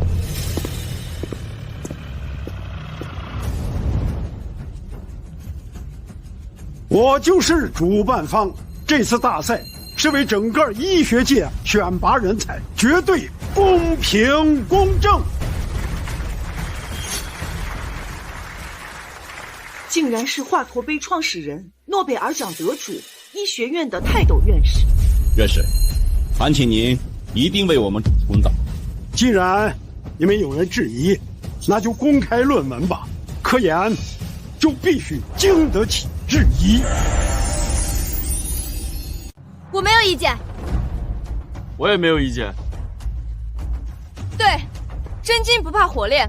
U: 我就是主办方，这次大赛是为整个医学界选拔人才，绝对公平公正。
I: 竟然是华佗杯创始人、诺贝尔奖得主、医学院的泰斗院士。
D: 院士，烦请您一定为我们主持公道。
U: 既然你们有人质疑，那就公开论文吧，科研就必须经得起质疑。
T: 我没有意见。
P: 我也没有意见。
H: 对，真金不怕火炼，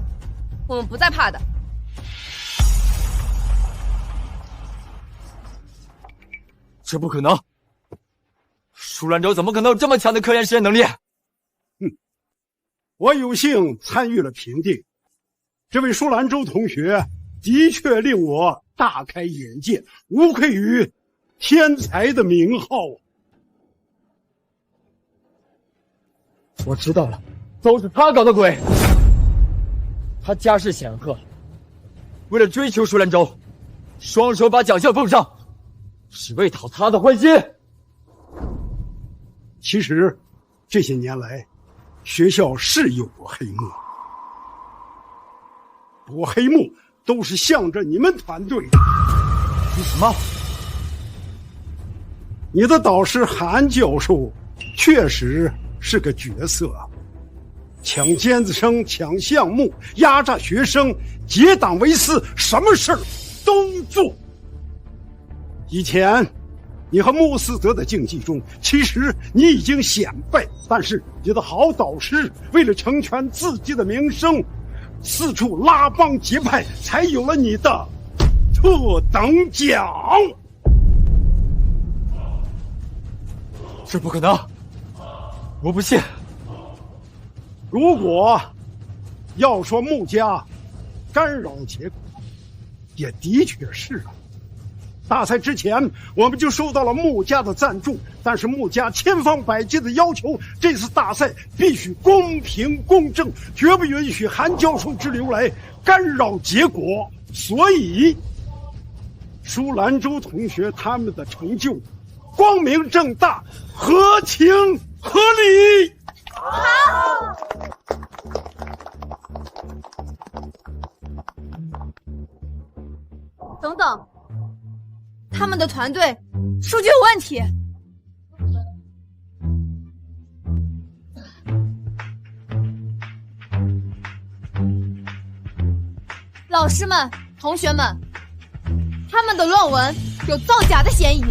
H: 我们不再怕的。
E: 这不可能！舒兰州怎么可能有这么强的科研实验能力？
U: 我有幸参与了评定，这位舒兰州同学的确令我大开眼界，无愧于天才的名号。
E: 我知道了，都是他搞的鬼。他家世显赫，为了追求舒兰州，双手把奖项奉上，是为讨他的欢心。
U: 其实这些年来，学校是有过黑幕，不过黑幕都是向着你们团队的。
E: 你什么？
U: 你的导师韩教授确实是个角色，抢尖子生、抢项目、压榨学生、结党为私，什么事儿都做。以前你和穆斯德的竞技中，其实你已经显摆，但是你的好导师为了成全自己的名声，四处拉帮结派，才有了你的特等奖。
P: 这不可能，我不信。
U: 如果要说穆家干扰结果，也的确是啊。大赛之前，我们就收到了穆家的赞助，但是穆家千方百计的要求，这次大赛必须公平公正，绝不允许韩教授之流来干扰结果。所以，舒兰州同学他们的成就，光明正大，合情合理。
A: 好。
H: 等等，他们的团队数据有问题。老师们、同学们，他们的论文有造假的嫌疑。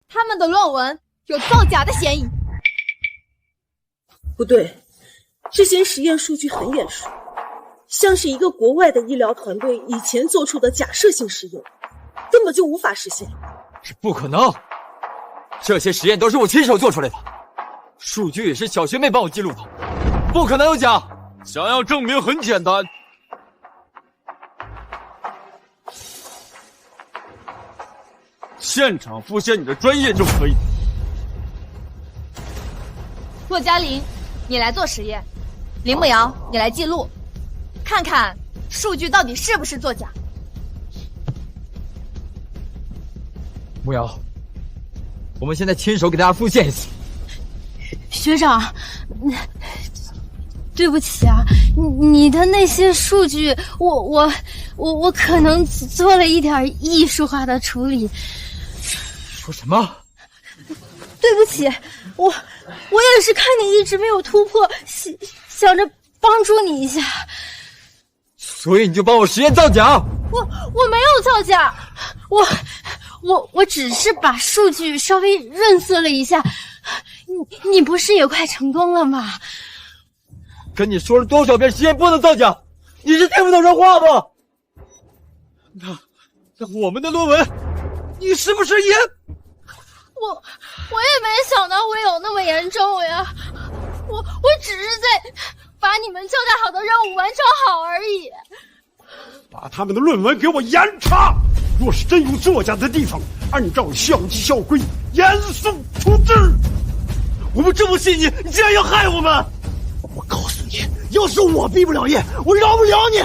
H: 他们的论文有造假的嫌疑。
I: 不对，这些实验数据很眼熟，像是一个国外的医疗团队以前做出的假设性实验，根本就无法实现。
P: 这不可能，这些实验都是我亲手做出来的，数据也是小学妹帮我记录的，不可能有假。
L: 想要证明很简单，现场复现你的专业就可以。
H: 骆嘉玲，你来做实验；林慕瑶，你来记录，看看数据到底是不是作假。
P: 慕瑶，我们现在亲手给大家复现一次。
N: 学长，对不起啊，你的那些数据，我可能做了一点艺术化的处理。
P: 说什么？
N: 对不起，我也是看你一直没有突破，想着帮助你一下。
P: 所以你就帮我实验造假？
N: 我没有造假，我只是把数据稍微润色了一下。你不是也快成功了吗？
P: 跟你说了多少遍实验不能造假，你是听不懂人话吗？那我们的论文，你是不是也？
A: 我也没想到会有那么严重呀，我只是在把你们交代好的任务完成好而已。
U: 把他们的论文给我严查，若是真有作假的地方，按照校纪校规严肃处置。
L: 我们这么信你，你竟然要害我们！
C: 我告诉你，要是我毕不了业，我饶不了你。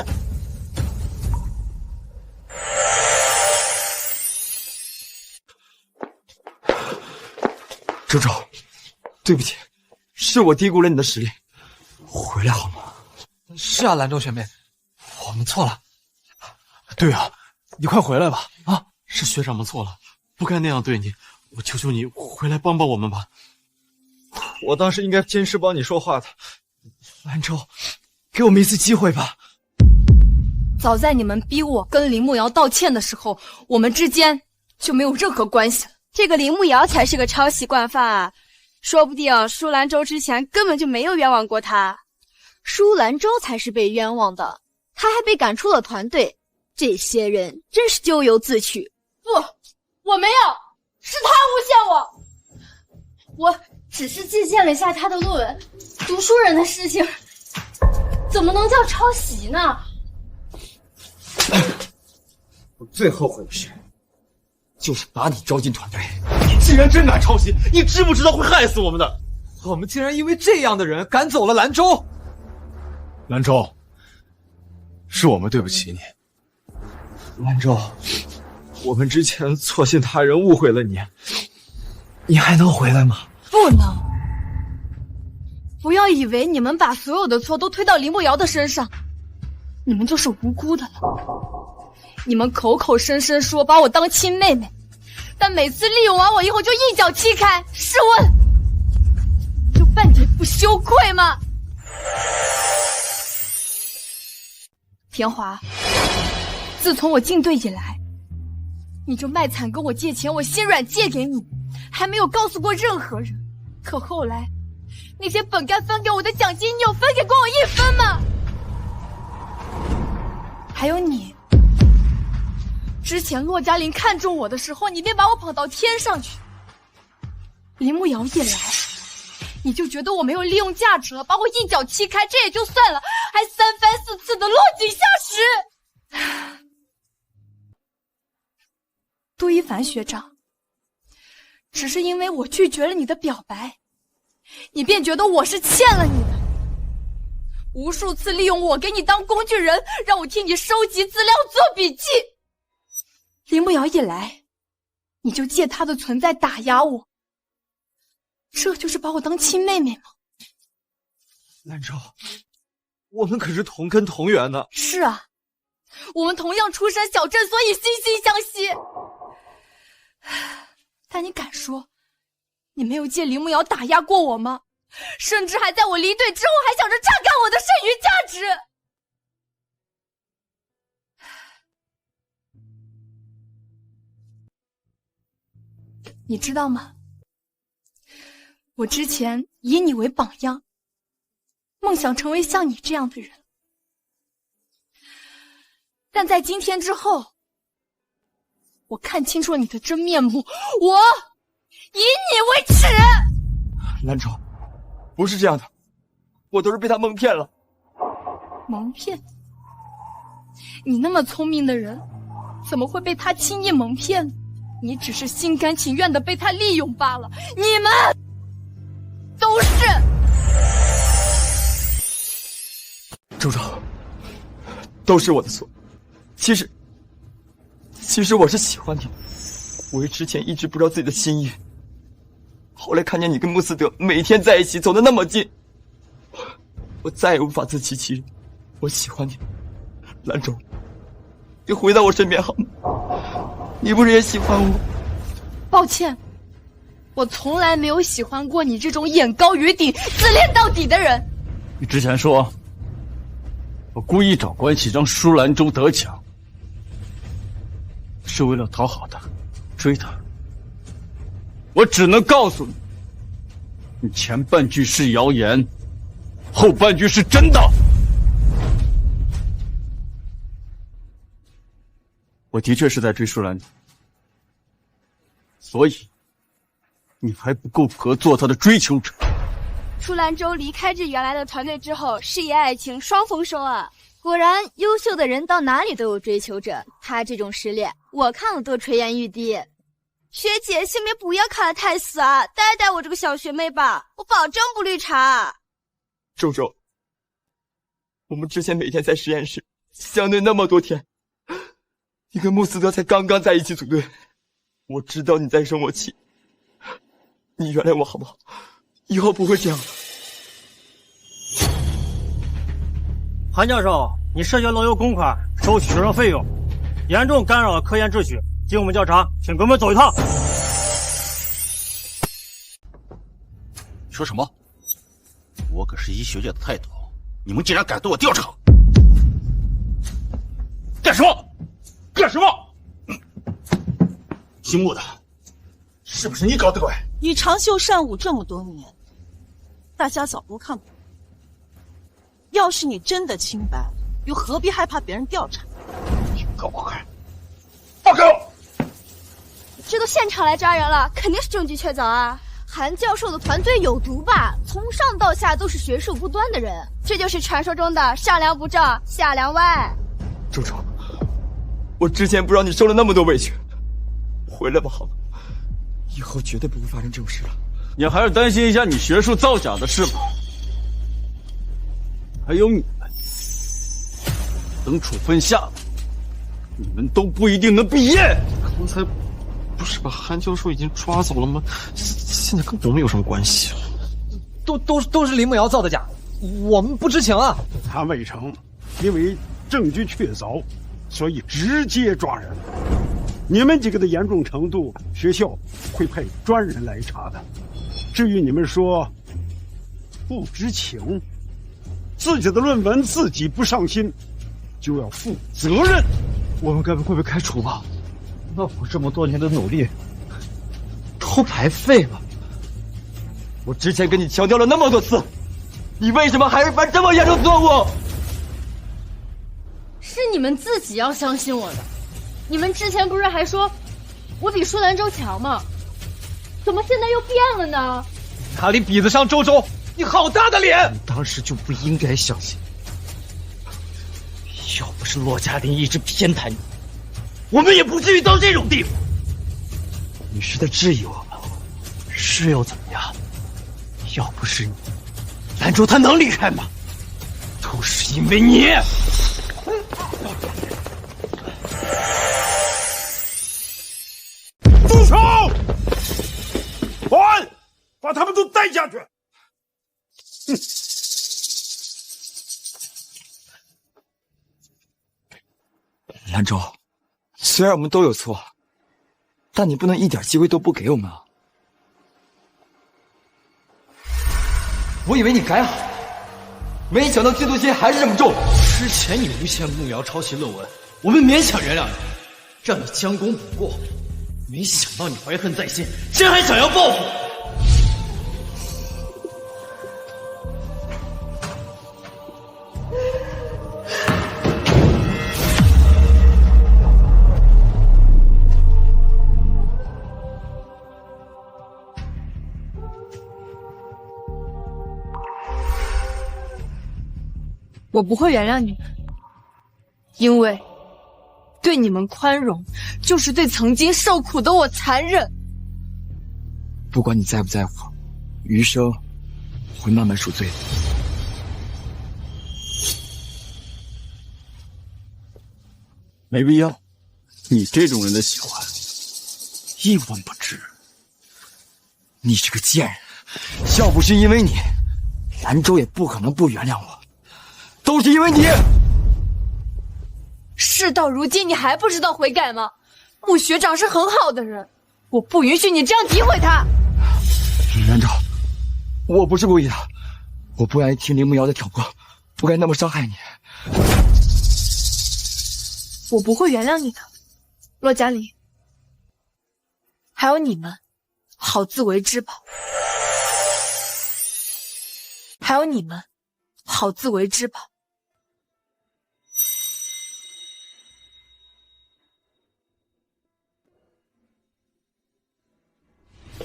P: 周周，对不起，是我低估了你的实力，回来好吗？是啊，兰州学妹，我们错了。
L: 对啊，你快回来吧！啊，是学长们错了，不该那样对你，我求求你回来帮帮我们吧。
P: 我当时应该坚持帮你说话的，兰州，给我们一次机会吧。
H: 早在你们逼我跟林慕瑶道歉的时候，我们之间就没有任何关系了。
T: 这个林慕瑶才是个抄袭惯犯啊，说不定舒兰州之前根本就没有冤枉过他，舒兰州才是被冤枉的，他还被赶出了团队，这些人真是咎由自取。
A: 不，我没有，是他诬陷我，我只是借鉴了一下他的论文，读书人的事情怎么能叫抄袭呢？
P: 我最后悔的事就是把你招进团队。
L: 你竟然真敢抄袭，你知不知道会害死我们的？
P: 我们竟然因为这样的人赶走了兰州。
L: 兰州，是我们对不起你。
P: 兰州，我们之前错信他人，误会了你，你还能回来吗？
H: 不能！不要以为你们把所有的错都推到林慕瑶的身上，你们就是无辜的了。你们口口声声说把我当亲妹妹，但每次利用完我以后就一脚踢开，试问就半点不羞愧吗？田华，自从我进队以来，你就卖惨跟我借钱，我心软借给你，还没有告诉过任何人。可后来那些本该分给我的奖金，你有分给过我1分吗？还有你之前骆嘉玲看中我的时候，你便把我捧到天上去。林慕瑶一来，你就觉得我没有利用价值了，把我一脚踢开，这也就算了，还三番四次的落井下石。杜一凡学长，只是因为我拒绝了你的表白，你便觉得我是欠了你的，无数次利用我给你当工具人，让我替你收集资料做笔记。林慕瑶一来，你就借她的存在打压我，这就是把我当亲妹妹吗？
E: 兰州，我们可是同根同源的。
H: 是啊，我们同样出身小镇，所以惺惺相惜。但你敢说，你没有借林慕瑶打压过我吗？甚至还在我离队之后，还想着榨干我的剩余价值。你知道吗？我之前以你为榜样，梦想成为像你这样的人。但在今天之后，我看清楚了你的真面目，我以你为耻。
E: 兰州，不是这样的，我都是被他蒙骗了。
H: 蒙骗？你那么聪明的人，怎么会被他轻易蒙骗呢？你只是心甘情愿的被他利用罢了。你们都是。
E: 周周，都是我的错。其实我是喜欢你，我之前一直不知道自己的心意，后来看见你跟穆斯德每天在一起，走得那么近，我再也无法自欺欺人。我喜欢你，兰州，你回到我身边好吗？你不是也喜欢我？
H: 抱歉，我从来没有喜欢过你这种眼高于顶、自恋到底的人。
R: 你之前说我故意找关系让舒兰州得逞，是为了讨好他，追他。我只能告诉你，你前半句是谣言，后半句是真的。我的确是在追舒兰州，所以你还不够格做他的追求者。
T: 舒兰州离开这原来的团队之后，事业爱情双丰收啊！果然，优秀的人到哪里都有追求者。他这种实力，我看了都垂涎欲滴。学姐，先别不要看得太死啊，带带我这个小学妹吧，我保证不绿茶。
E: 周周，我们之前每天在实验室相对那么多天，你跟穆斯德才刚刚在一起组队，我知道你在生我气，你原谅我好不好？以后不会这样的。
M: 韩教授，你涉嫌漏用公款，收取学生费用，严重干扰了科研秩序，经我们调查，请跟我们走一趟。
D: 你说什么？我可是医学界的泰斗，你们竟然敢对我调查？干什么？干什么？姓穆的，是不是你搞的鬼？
V: 你长袖善舞这么多年，大家早都看过。要是你真的清白，又何必害怕别人调查？
D: 你给我滚开！放开我！
T: 这都现场来抓人了，肯定是证据确凿啊！韩教授的团队有毒吧？从上到下都是学术不端的人，这就是传说中的上梁不正下梁歪。
E: 周周，我之前不知道你受了那么多委屈，回来吧好吗？以后绝对不会发生这种事了。
R: 你还是担心一下你学术造假的事吧。还有你们，等处分下来，你们都不一定能毕业。
K: 刚才不是把韩教授已经抓走了吗？现在跟我们有什么关系？
E: 都是林慕瑶造的假，我们不知情啊。
U: 他未成，因为证据确凿，所以直接抓人。你们几个的严重程度，学校会派专人来查的。至于你们说不知情，自己的论文自己不上心，就要负责任。
R: 我们该不会被开除吧？那我这么多年的努力，
E: 偷白费了。我之前跟你强调了那么多次，你为什么还是犯这么严重的错误？
A: 是你们自己要相信我的。你们之前不是还说我比舒兰舟强吗？怎么现在又变了呢？
E: 哪里比得上周周？你好大的脸！你当时就不应该相信。要不是骆嘉玲一直偏袒你，我们也不至于到这种地步。你是在质疑我们，是又怎么样？要不是你，兰州他能离开吗？都是因为你。
U: 住手！保安，把他们都带下去。哼！
E: 兰州，虽然我们都有错，但你不能一点机会都不给我们啊！我以为你改好，没想到嫉妒心还是这么重。之前你诬陷慕瑶抄袭论文，我们勉强原谅你，让你将功补过。没想到你怀恨在心，竟然还想要报复。
H: 我不会原谅你们，因为对你们宽容，就是对曾经受苦的我残忍。
E: 不管你在不在乎，余生会慢慢赎罪的。
R: 没必要，你这种人的喜欢，一文不值。
E: 你是个贱人，要不是因为你，兰州也不可能不原谅我。都是因为你！
H: 事到如今，你还不知道悔改吗？穆学长是很好的人，我不允许你这样诋毁他。
E: 兰州，我不是故意的，我不愿意听林慕瑶的挑拨，不该那么伤害你。
H: 我不会原谅你的，骆嘉玲，还有你们，好自为之吧。还有你们，好自为之吧。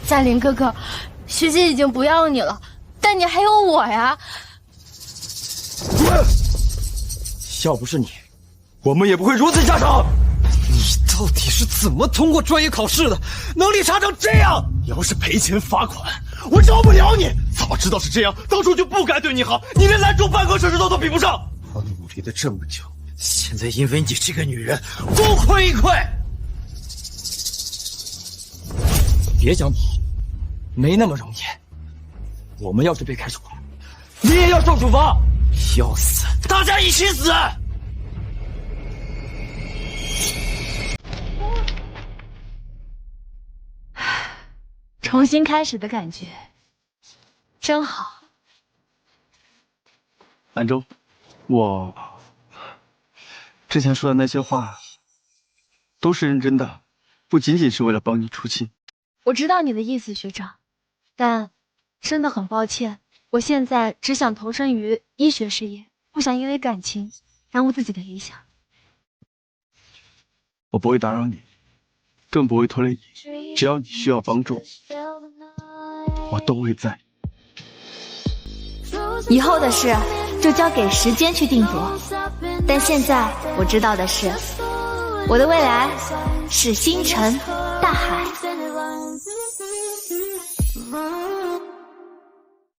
A: 嘉玲哥哥，学姐已经不要你了，但你还有我呀！
E: 要不是你，我们也不会如此下场。你到底是怎么通过专业考试的？能力差成这样！
L: 要是赔钱罚款，我饶不了你。早知道是这样，当初就不该对你好。你连兰州半个手指头都比不上。
E: 我努力了这么久，现在因为你这个女人功亏一篑。别想跑，没那么容易。我们要是被开除了，你也要受处罚。要死，大家一起死！
B: 重新开始的感觉真好。
P: 兰州，我之前说的那些话都是认真的，不仅仅是为了帮你出气。
B: 我知道你的意思，学长，但真的很抱歉，我现在只想投身于医学事业，不想因为感情耽误自己的理想。
P: 我不会打扰你，更不会拖累你，只要你需要帮助，我都会在。
B: 以后的事就交给时间去定夺，但现在我知道的是，我的未来是星辰大海。